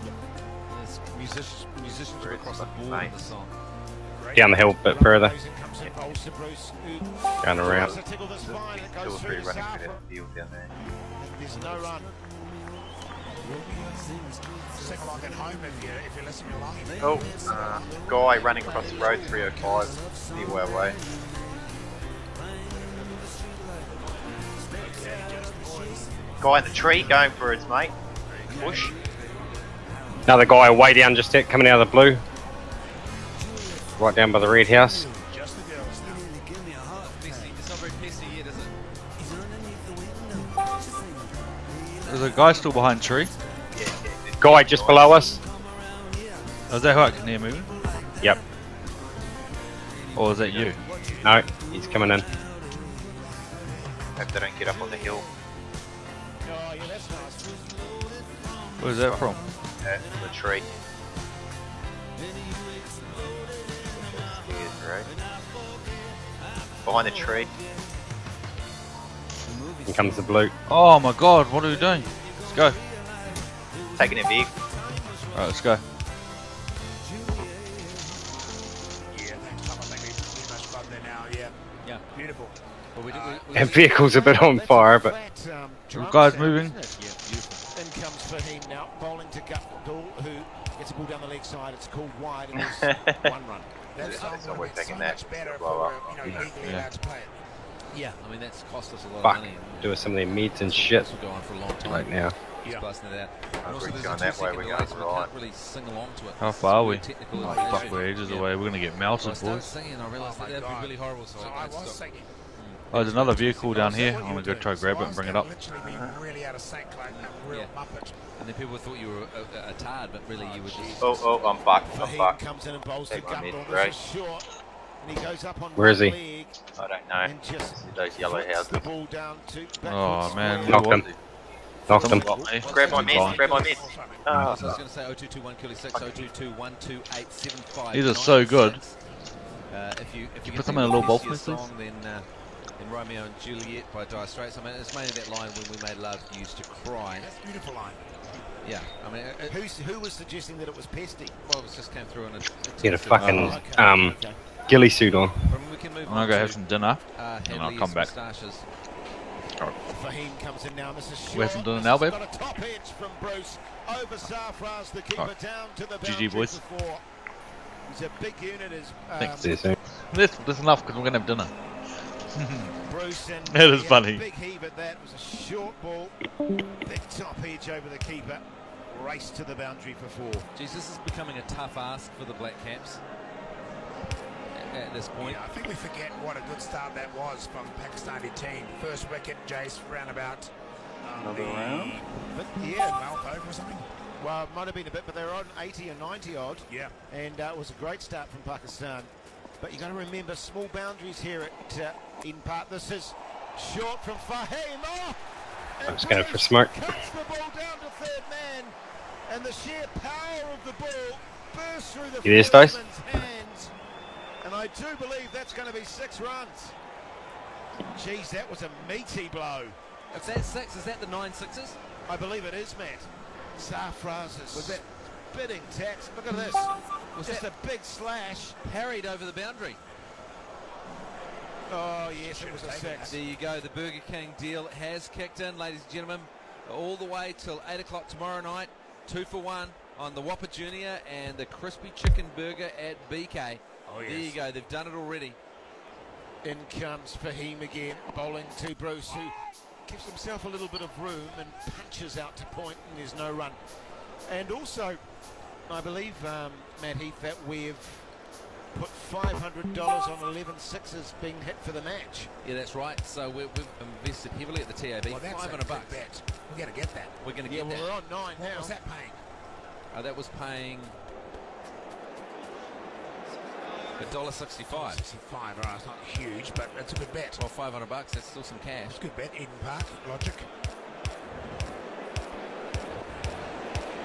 there's musicians across the board in the song. Down the hill a bit further. Going around. Two or three running through that field down there. There's no run. Sing along at home if you're listening along. Oh, guy running across the road, 305, anywhere away. Guy in the tree going for his mate. Push. Another guy way down just hit, coming out of the blue. Right down by the red house. There's a guy still behind the tree. Guy just below us. Oh, is that who I can hear moving? Yep. Or is that you? No, he's coming in. Hope they don't get up on the hill. Where's that from? The tree. Right. Behind the tree. Here comes the blue. Oh my god, what are we doing? Let's go. Taking a big. Alright, let's go. Yeah, beautiful. And vehicle's a bit on fire, but guys moving. In comes Fahim now, bowling to Gutdall, who gets a ball down the leg side. It's called wide, and it's one run. It's not worth taking that. Yeah, I mean that's cost us a lot fuck. of money. Doing some of their meats and shit This will go on for a long time. right now. Just busting it out. And also we're there's going a that way, 2-second we're delay, going so we right. can't really sing along to it. How It's far are we? really technical Oh, information. fuck, we're ages away. We're gonna get melted, I started boys. singing, I realised that that'd be really horrible, so I was stopped. singing. Oh, there's another vehicle down here. I'm gonna go try to grab it and bring it up. Literally being really out of sync, like a real muppet. And then people thought you were a tard, but really you were just... Oh, I'm fucked. I'm Fahim fucked. comes in and bowls to Take my mid, Gutdall. right? This is short, and he goes up on Where is one he? leg I don't know. and just See those yellow puts houses. the ball down to Oh man, Knocked him. Knocked him. Grab my mid, grab my mid. So I was going to say 0221 Curly 6, 0221 2875. These are so good. If you put them in a little bowl for me, song, then Romeo and Juliet by Dire Straits. I mean, it's mainly that line when we made love used to cry. That's a beautiful line. Yeah, I mean, who was suggesting that it was pesty? well, it just came through on a. He had a fucking ghillie suit on. We can move I'm gonna go have some dinner and I'll come back. Fahim comes in now. This is short. We have some dinner now, babe. Got a top edge from Bruce over Safraz, the keeper, Alright. down to the GG, boundary boys. before. He's a big unit. Thanks. See you soon. That's enough because we're gonna have dinner. Bruce and That is he had a funny. Big heave at that. It was a short ball. Big top edge over the keeper. Race to the boundary for 4. Geez, this is becoming a tough ask for the Black Caps at this point. Yeah, I think we forget what a good start that was from the Pakistani team. First wicket, Jace, round about Another round? But yeah, 12th over or something. well, it might have been a bit, but they're on 80 or 90 odd. Yeah. And it was a great start from Pakistan. But you got to remember small boundaries here at Eden Park. This is short from Fahim. Oh! I'm just going for smoke. Cuts the ball down to third man, and the sheer power of the ball bursts through the You there, Stace? fieldsman's hands. And I do believe that's going to be 6 runs. Geez, that was a meaty blow. If that's 6, is that the 9 sixes? I believe it is, Matt. Safraz is spitting tax. Look at this. Was Just that a big slash. parried over the boundary? Oh, yes, it was a 6. There you go. The Burger King deal has kicked in, ladies and gentlemen. All the way till 8 o'clock tomorrow night. 2 for 1 on the Whopper Junior and the Crispy Chicken Burger at BK. Oh, yes. There you go. They've done it already. In comes Fahim again, bowling to Bruce, who gives himself a little bit of room and punches out to point, and there's no run. And also, I believe, Matt Heath, that we've put $500 on 11 sixes being hit for the match. Yeah, that's right. So we've invested heavily at the TAB. Well, that's $500 a good bet. We're going to get that. We're going to Yeah, get well, that. we're on 9 What now. was that paying? That was paying $1.65. 65. All right, it's not huge, but it's a good bet. Well, $500. That's still some cash. It's a good bet. Eden Park, logic.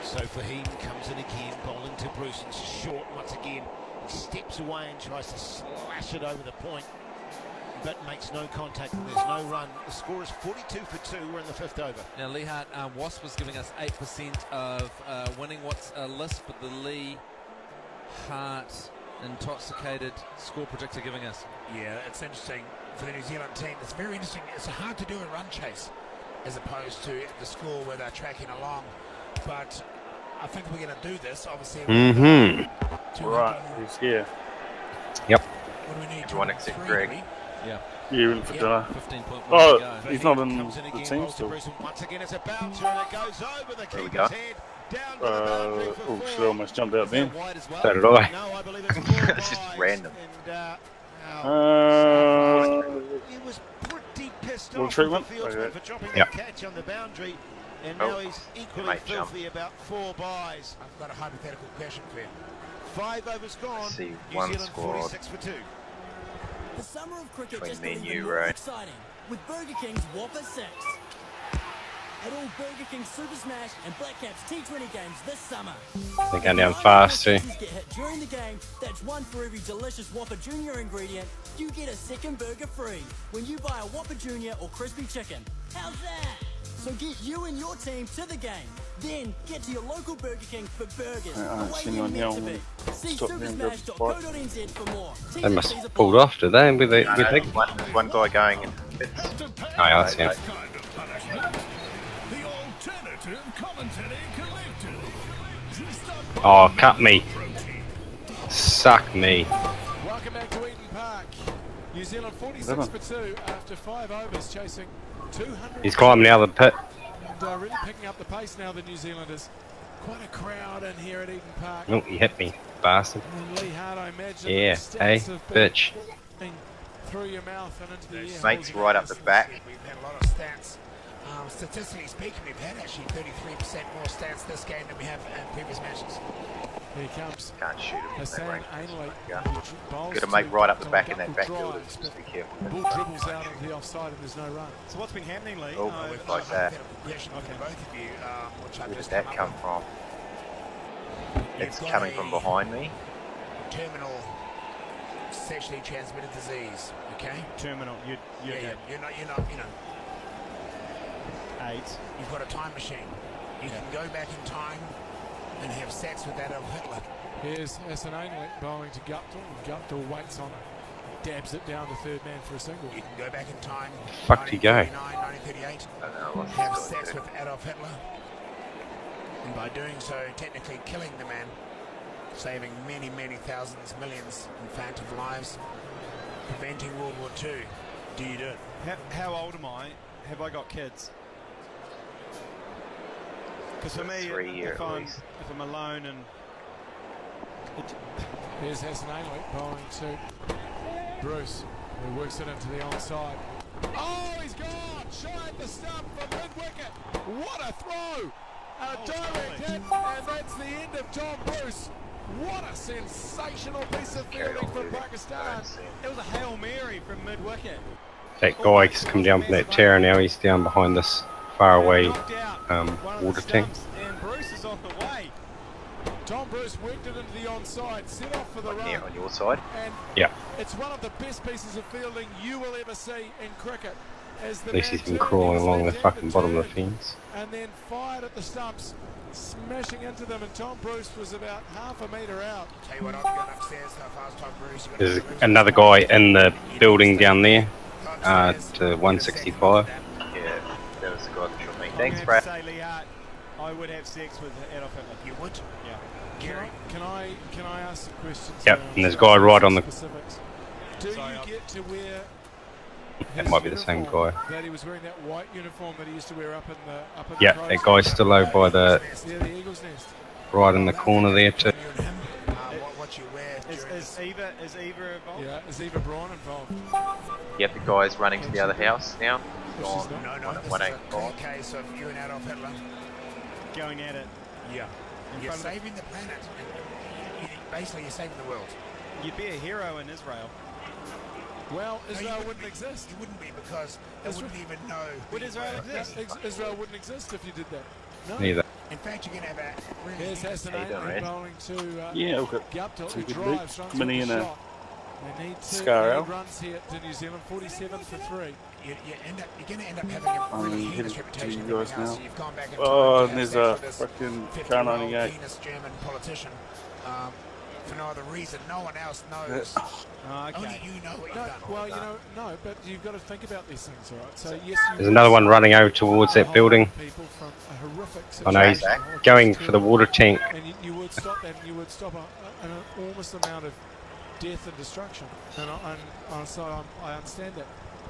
So Fahim comes in again, bowling to Bruce, and short once again. He steps away and tries to slash it over the point, but makes no contact and there's no run. The score is 42 for 2. We're in the 5th over. Now, Lee Hart, Wasp was giving us 8% of winning. What's a list for the Lee Hart intoxicated score predictor giving us? Yeah, it's interesting for the New Zealand team. It's very interesting. It's hard to do a run chase as opposed to the score where they're tracking along. But I think we're going to do this, obviously. Right, he's here. Yep. What do we need? Do you want to accept Greg? Yeah. You in for dinner? 15.1 Oh, to go. he's not in the team still. Once again, it's a bouncer and it goes over the There we keeper's go. head. Down to the boundary for Oh, should almost jumped out then. So did I. No, I believe it's It's just random. He was pretty pissed Little off treatment? with the fieldsman Okay. for dropping Yep. the catch on the boundary, and Oh, now he's equally might jump. filthy about 4 byes. I've got a hypothetical question for you. 5 overs gone. See, New one Zealand squad. 46 for 2. The summer of cricket Between just me got and even you, more right? exciting with Burger King's Whopper 6. At all Burger King Super Smash and Black Caps T20 games this summer. They're going down fast too. Get hit during the game. That's one for every delicious Whopper Junior ingredient. You get a second burger free when you buy a Whopper Junior or crispy chicken. How's that? So get you and your team to the game. Then get to your local Burger King for burgers. I haven't the way seen they're one meant here. to be. See Stop being good supersmash.co.nz for more. They must have pulled off, did they? With No, the there's one guy going in bits. Oh, yeah, that's him. Kind of punishment. The alternative commentary collective. Oh, cut me. Suck me. Welcome back to Eden Park. New Zealand 46 for 2 after 5 overs, chasing 200. He's climbing out of the pit. And really picking up the pace now, the New Zealanders. Quite a crowd in here at Eden Park. Oh, he hit me, bastard. And Lee Hart, I imagine, Yeah, the hey, stats have been bitch. through your mouth and into the ear. Snake's right up the back. We've had a lot of stats. Statistically speaking, we've had actually 33% more stats this game than we have in previous matches. Here he comes. Can't shoot him. Hassan Ainley. Got to make right up the back in that backfield. Just be careful. The ball dribbles out into the offside and there's no run. So what's been happening, Lee? Oh, like that. Question for both of you, which I've Where did just that come come up from? with. It's You've coming got from a behind me. Terminal sexually transmitted disease. Okay. Terminal. Yeah, you're not. You know. 8. You've got a time machine. You can go back in time and have sex with Adolf Hitler. Here's Hassan Ainley bowling to Guptill. Guptill waits on it. Dabs it down to third man for a single. You can go back in time. Fuck did he go? 1938. I don't know. Have sex with Adolf Hitler. And by doing so, technically killing the man, saving many, many thousands, millions, in fact, of lives, preventing World War II. Do you do it? How old am I? Have I got kids? Because for me, if I'm alone and Here's Hassan Ainley bowling to Bruce, who works it into the onside. Oh, he's gone! Shy at the stump from mid-wicket. What a throw! A direct hit, and that's the end of Tom Bruce. What a sensational piece of fielding from Pakistan. it was a Hail Mary from mid-wicket. That guy's come down from that tower now. He's down behind this faraway water tank. And Bruce is on the way. Tom Bruce worked it into the onside, set off for the run. Here on your side. And Yeah. it's one of the best pieces of fielding you will ever see in cricket. As the At least man he's been turned crawling his along the left fucking hand bottom of the turn fence. and then fired at the stumps, smashing into them, and Tom Bruce was about half a metre out. Tell you what, I've gone upstairs. How far is Tom Bruce? You got There's to another guy in the building down there, to 165. Yeah, that was the guy that shot me. I'm Thanks, gonna Brad. have to say, Lee Hart, I would have sex with Adolf Hitler. You would? Yeah. Can I ask some questions? Yep, around and there's a guy right on the. specifics? Do you get to wear That his might be the same uniform guy. that he was wearing, that white uniform that he used to wear up in the Yeah, crow's that guy's nest? still over by the Yeah, the Eagle's Nest. right in the corner there too. What you wear Is Eva involved? Yeah, is Eva Braun involved? Yep, the guy's running to the other house now. Well, she's Gone. not. No, this is a 185. cold case of you and Adolf Hitler. Going at it. Yeah. In You're front of saving the planet. Basically, you're saving the world. You'd be a hero in Israel. Well, No, you Israel wouldn't wouldn't be. exist. You wouldn't be because they wouldn't even know. Would Israel exist? Israel wouldn't exist if you did that. No. Neither. In fact, you're going to have a really Here's Hassan rolling to Yeah, we've got Guptill, two who good drives, leads. runs Mini with and the a shot. They need Scar runs here to New Zealand, 47 for 3. You're going to end up having a really heinous headed to reputation. you guys now. So you've gone back and Oh, tried to and there's have a sex with fucking this car 50-year-old 98. heinous German politician. For no other reason, no one else knows. Only you know what you've done. Well, you know, no, but you've got to think about these things, all right? So, yes, There's another one running over towards that building. From a horrific I know he's going for the water tank. And you would stop that, and you would stop an enormous amount of death and destruction. And so I understand that.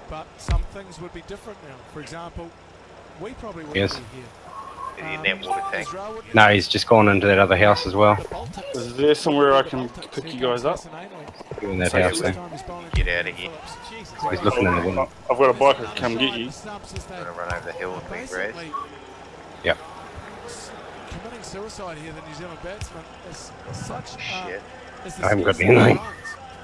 But some things would be different now. For example, we probably wouldn't be here. In that water tank. No, he's just gone into that other house as well. Is there somewhere I can pick you guys up? You're in that house there. Get out of here. He's looking in the window. I've got a bike that can come get you. I'm gonna run over the hill with me, Brad. Yep. Committing suicide here, the New Zealand batsman, is such shit. I haven't got anything.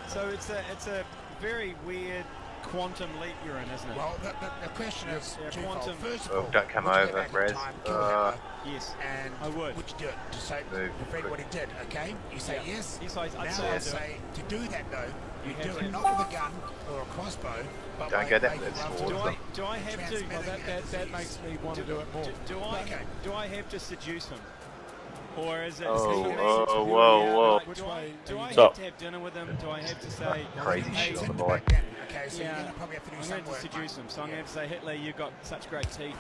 So it's a very weird quantum leap you're in, isn't it? Well, the question is, quantum. First of Oh, all, don't come would you go over, back in Brad. time, kill Hitler, Yes, and I would. Would you do it to say prevent what he did? Okay, you say yes. Yes, I'd now say I I'd do say to do that though, you have do to. it not with a gun or a crossbow, but Don't by go that making way, love it's to Do a I woman. do I have to? Transmitting that makes me want to do it more. Do I have to seduce him? Or is it? Oh, whoa. Do I Stop. have to have dinner with him? Do I have to say? Crazy shit on the bike. Okay, so you're Yeah, going to probably have to do I'm some going to work. seduce him. So I'm going to have to say, Hitler, you've got such great teeth.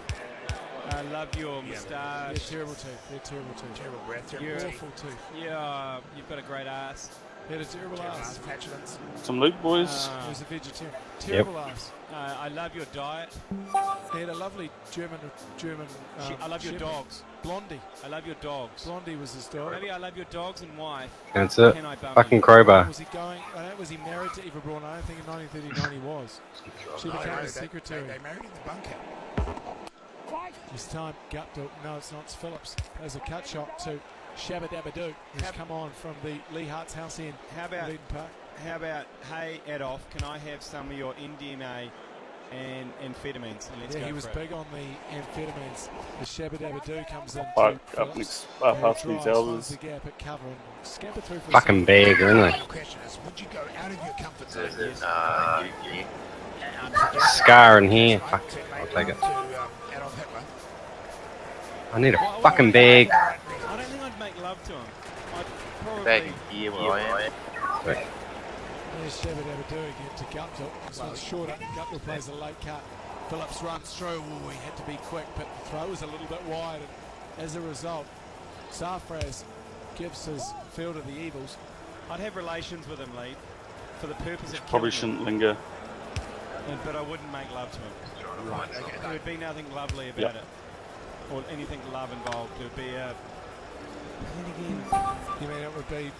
I love your moustache. They're terrible teeth. They're terrible teeth. Terrible breath, terrible You're teeth. Awful teeth. Yeah, you've got a great ass. He had a terrible ass. Flatulence. Some loot, boys. He was a vegetarian. Terrible ass. I love your diet. He had a lovely German. I love your shepherd. dogs. Blondie. I love your dogs. Blondie was his dog. Maybe I love your dogs and wife. That's it. Can I bum Fucking you? crowbar. Was he going? Was he married to Eva Braun? I don't think in 1939 he was. She became his secretary. They married in the bunker. This time, Guptill. No, it's not. It's Phillips. There's a cut shot to Shabba Dabba Doo, who's come on from the Lee Hart's house in How about Eden Park. hey Adolf, can I have some of your MDMA and amphetamines? And let's Yeah, go he was for it. big on the amphetamines. The Shabba Dabba Doo comes in. Park to up Phillips. next, Yeah, past drives, these finds houses. the gap at cover and scamper through for a Fucking bag, aren't The question is, would you go out of your comfort zone? Is it, they? Scar in here. Fuck. I'll take it. Adolf Hitler. I need a fucking bag. I don't think I'd make love to him. I'd probably. back here where I am. There's Shabba Dabba Doo again to Guptill. This one's short up. Guptill plays a late cut. Phillips runs through. Oh, he had to be quick, but the throw was a little bit wide. And as a result, Safraz gives his field of the Eagles. I'd have relations with him, Lee, for the purpose of Probably killing shouldn't him, linger. but I wouldn't make love to him. Right, There would be nothing lovely about Yep. it, or anything love involved. There would be a. Then again, You mean it would be?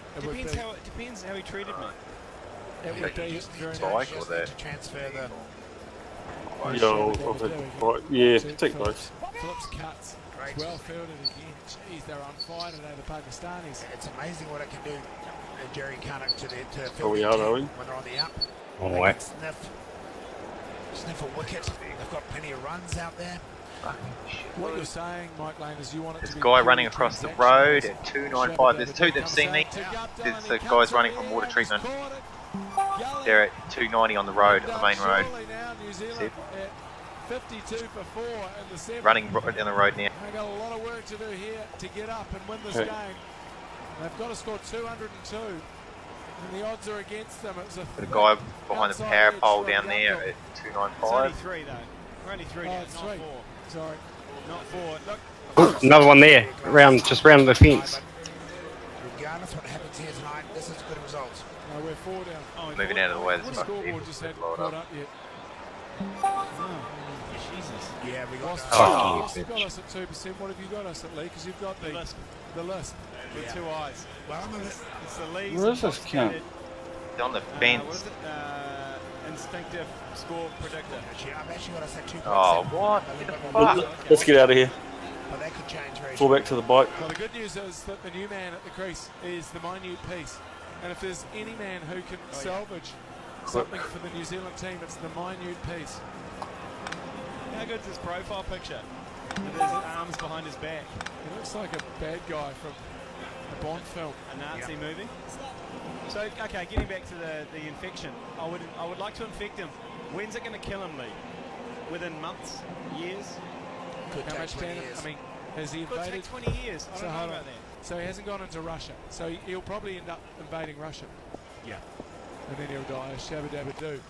depends how he treated me. It would be very Bike nice. or the to transfer the Yo, of it. Right, yeah, take both. Phillips cuts. Great. Well fielded again. Jeez, they're on fire today, the Pakistanis. It's amazing what it can do, Jerry Cunnock, to Oh, we are, are we? when they're on the up. Oh, They wait. can sniff a wicket. They've got plenty of runs out there. What you're saying, Mike Lane, is you want it There's to a be guy purely running across the transactional. road at 295. There's two that've seen me. There's guys running from water treatment. They're at 290 on the road, on the main road. Zealand at 52 for 4 in the 7th. Running right down the road now. They've got a lot of work to do here to get up and win this Hey. game. They've got to score 202, and the odds are against them. It's a Got a guy behind the outside power edge pole from down there Guptill. at It's only 295. 3 though. We're only 3 Oh, now, it's not 3. 4. Sorry. Not 4. Look. Ooh, another one there. Just round the fence. Regardless what happens here tonight, this is a good result. No, we're 4 down. Oh, Moving out of the way. The There's fucking scoreboard people just that hadn't blow it caught up. up yet. Jesus. Yeah, we got Lost, Fuck you, Lost bitch. got us at 2%. What have you got us at, Lee? Because you've got the list. The list. With 2 eyes. Well, I'm gonna, It's the leagues. Where is this count? It's on the What fence. is it? Instinctive score predictor. I've actually got us at 2.7. Oh, what? Get the fuck? Let's get out of here. But that could change very Fall back to the bike. Well, the good news is that the new man at the crease is the minute piece. And if there's any man who can salvage something for the New Zealand team, it's the minute piece. How good's this profile picture? with his arms behind his back. He looks like a bad guy from a Bond film. A Nazi movie. So, okay, getting back to the infection, I would like to infect him. When's it going to kill him, Lee? Within months? Years? How much damage? I mean, has he Could invaded? take 20 years. I don't know about that. So he hasn't gone into Russia. So he'll probably end up invading Russia. Yeah. And then he'll die. Shabba dabba do.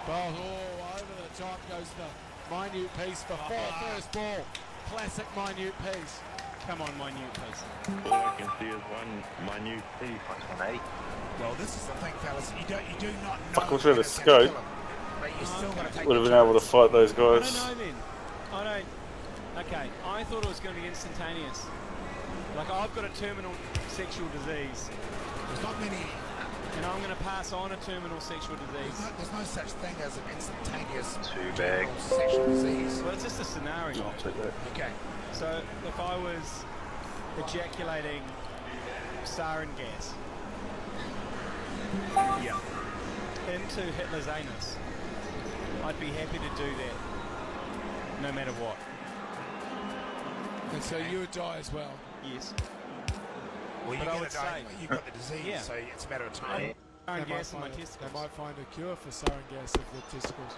Ball, over the top goes the minute piece for first ball. Classic minute piece. Come on, minute piece. All I can see is one minute piece. 180. Well, this is the thing, fellas. You do not know. Fuck, was with a scope. But you still got to take. Would have been able to fight those guys. I don't know, then. I don't. Okay, I thought it was going to be instantaneous. Like, I've got a terminal sexual disease. There's not many. And I'm going to pass on a terminal sexual disease. There's no such thing as an instantaneous bag sexual disease. Well, it's just a scenario. I'll take that. Okay. So, if I was ejaculating sarin gas into Hitler's anus, I'd be happy to do that, no matter what. And so you would die as well? Yes. Well, you're going to die anyway. You've got the disease, so it's a matter of time. Sarin gas in my testicles. They might find a cure for sarin gas of the testicles.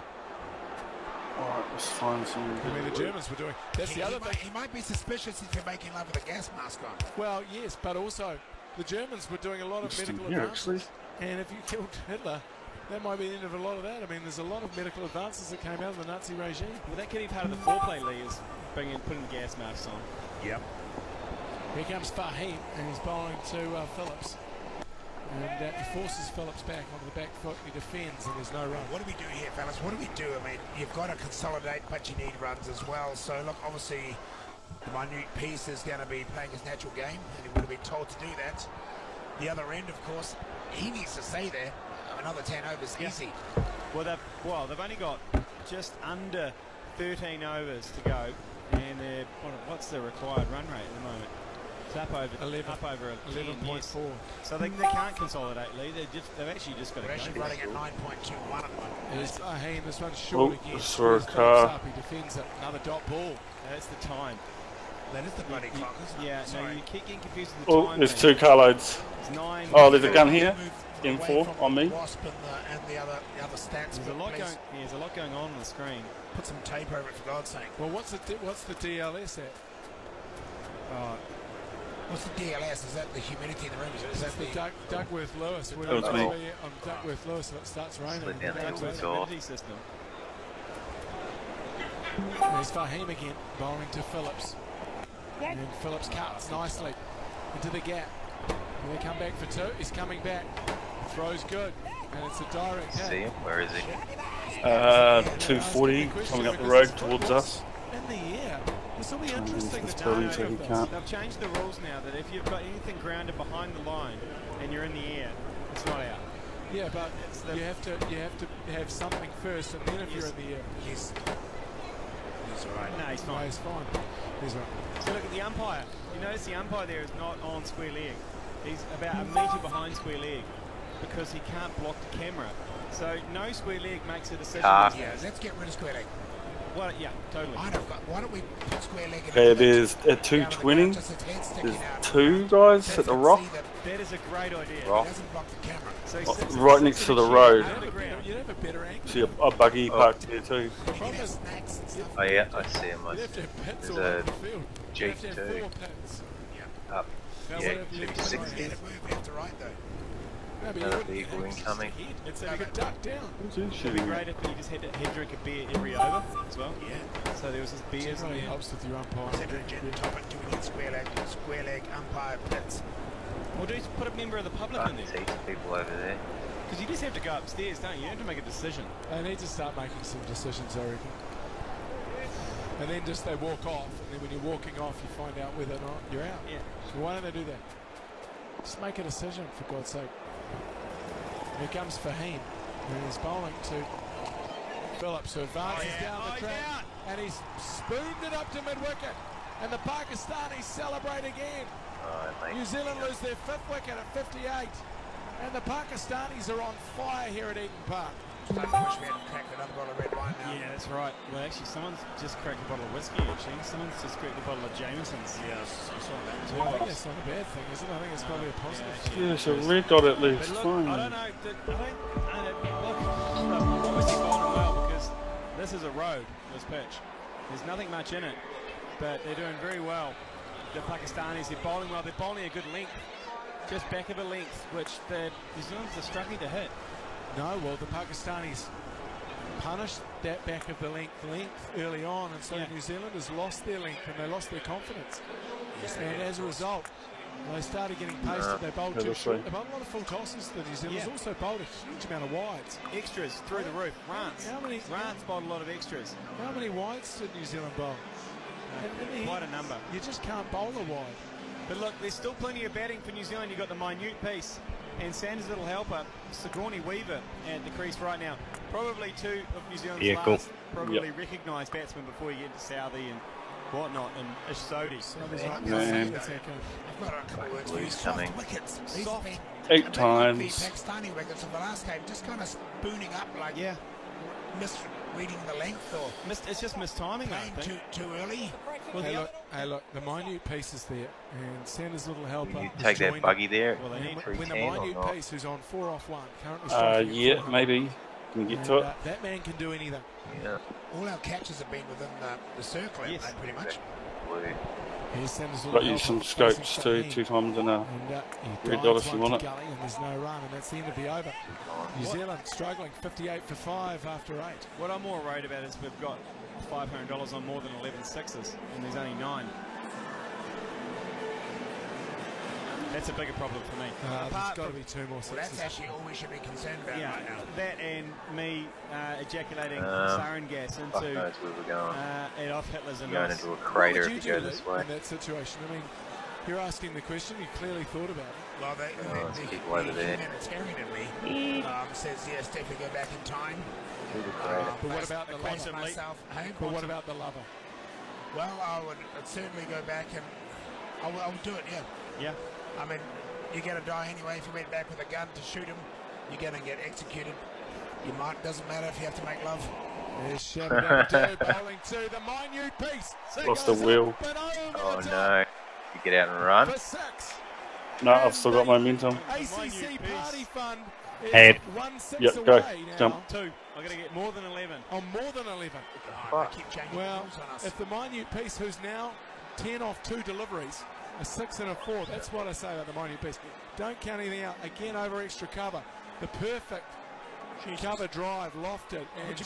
Alright, let's find some. I mean, the Germans were doing. That's the other thing. He might be suspicious if you're making love with a gas mask on. Well, yes, but also the Germans were doing a lot of medical advances. And if you killed Hitler, that might be the end of a lot of that. I mean, there's a lot of medical advances that came out of the Nazi regime. Well, that could be part of the foreplay, Lee, is putting the gas masks on. Yep. Here comes Fahim, and he's bowling to Phillips. And he forces Phillips back onto the back foot, he defends, and there's no run. What do we do here, fellas? What do we do? I mean, you've got to consolidate, but you need runs as well. So, look, obviously, the minute piece is going to be playing his natural game, and he would have been told to do that. The other end, of course, he needs to stay there. Another 10 overs, easy. Well, they've only got just under 13 overs to go, and what's the required run rate at the moment? It's up over 11.4. So they can't consolidate, Lee. They've actually just got to go. They're actually running at 9.21 at the moment. Here's Fahim, this one's short again. For a car. He defends it. Another dot ball. That's the time. That is the bloody clock, isn't it? Yeah, Sorry. no, you keep getting confused with the time. Oh, there's two carloads. It's 9. Oh, there's a gun here. M4 on me. Wasp and the other stats. There's a lot going on the screen. Put some tape over it, for God's sake. Well, what's the DLS at? What's the DLS? Is that the humidity in the room? Is that the Duckworth Lewis? That was me. On Duckworth Lewis, if it starts raining. Humidity system. There's Fahim again, bowling to Phillips. And then Phillips cuts nicely into the gap. And they come back for two. He's coming back. Throws good. And it's a direct hit. See him? Where is he? 240 coming up the road towards us. In the air. This will be interesting. They've changed the rules now that if you've got anything grounded behind the line and you're in the air, it's not out. Yeah, but you have to have something first, and then if you're in the air. He's all right. No, he's fine. No, he's fine. He's right. So look at the umpire. You notice the umpire there is not on square leg. He's about a metre behind square leg because he can't block the camera. So no square leg makes a decision. Yeah, let's get rid of square leg. Well, yeah, totally. Why don't we put square leg in? Okay, there's at 220. There's two guys at the rock. That is a great idea. Rock. Doesn't block the camera. So Right next to the road. You'd have a better angle. See a buggy parked here too. The problem is, Oh yeah, I see him. you'd have to have pits There's all over a the field. You'd have to have G2 4 pits. up. Now, Yeah, whatever you maybe put 60. Move left to right though. No, but you Another wouldn't vehicle have incoming. It's like a duck down. It'd be great if you just had to drink a beer every over as well. Yeah. So there was just beers in Really there. helps with your umpire. Top it, do we need square leg, umpire pits? Or do you put a member of the public I in can there? see people over there. Because you just have to go upstairs, don't you? You have to make a decision. They need to start making some decisions, I reckon. And then just they walk off, and then when you're walking off, you find out whether or not you're out. Yeah. So why don't they do that? Just make a decision, for God's sake. Here comes Fahim, and he's bowling to Phillips, who advances down the track, and he's spooned it up to mid-wicket, and the Pakistanis celebrate again. New Zealand lose their 5th wicket at 58, and the Pakistanis are on fire here at Eden Park. starting to wish we hadn't cracked another bottle of red wine now. Yeah, that's right. Well, actually, someone's just cracked a bottle of whiskey, actually. Someone's just cracked a bottle of Jameson's. Yes, I saw that as Well, I well. think that's not a bad thing, is it? I think it's probably a positive. Yeah, it's a red dot at least. But look, Fine. I don't know. Look, obviously bowling well because this is a road, this pitch. There's nothing much in it, but they're doing very well. The Pakistanis, they're bowling well. They're bowling a good length, just back of a length, which the New Zealanders are struggling to hit. No, well, the Pakistanis punished that back of the length early on, and so New Zealanders lost their length and they lost their confidence. And as a result, they started getting pasted. They bowled too short. They bowled a lot of full tosses. The New Zealanders also bowled a huge amount of wides. Extras through the roof. Rance bowled a lot of extras. How many wides did New Zealand bowl? Quite a number. You just can't bowl a wide. But look, there's still plenty of batting for New Zealand. You've got the minute piece and Sanders' little helper, Sigourney Weaver, at the crease right now. Probably two of New Zealand's last probably recognised batsmen before you get into Southey and whatnot, and Ishsodi. Man. I've got a couple of words for you. Soft wickets. These have been 8 times. The Pakistani wickets of the last game just kind of spooning up like misreading the length or it's just mistiming, I think. Too early. Well, hey, look, the minute piece is there, and Sanders' little helper. You take that buggy there. Well, when the minute piece, who's on 4 off 1, currently yeah, maybe. Can get to it. That man can do anything. Yeah. All our catches have been within the circle, haven't they, pretty much? Here's Sanders' Got you some scopes too, 2 times in a red dot if you want it. And there's no run, and that's the end of the over. New Zealand struggling, 58 for 5 after 8. What I'm more worried about is we've got $500 on more than 11 sixes, and there's only 9. That's a bigger problem for me. There's got to be 2 more sixes. Well, that's actually all we should be concerned about right now. That and me ejaculating sarin gas into knows where we're going. It off Hitler's and going into a crater if you go this way. In that situation, I mean, you're asking the question. You clearly thought about it. Well, the humanitarian in me says yes, definitely go back in time. But what about the lover? But what about the lover? Well, I would certainly go back and I would do it. Yeah. I mean, you're going to die anyway. If you went back with a gun to shoot him, you're going to get executed. You might. Doesn't matter if you have to make love. There's Shabbat bowling to the minute piece. Lost the wheel. Oh no! You get out and run. For 6. No, I've still got momentum. ACC Party Fund. Head. 1 6 Yep, away go. now. Jump. 2. I've got to get more than 11. Oh, more than 11. Well, if the minute piece, who's now 10 off 2 deliveries, a 6 and a 4. That's what I say about the minute piece. Don't count anything out. Again, over extra cover. The perfect cover drive, lofted, and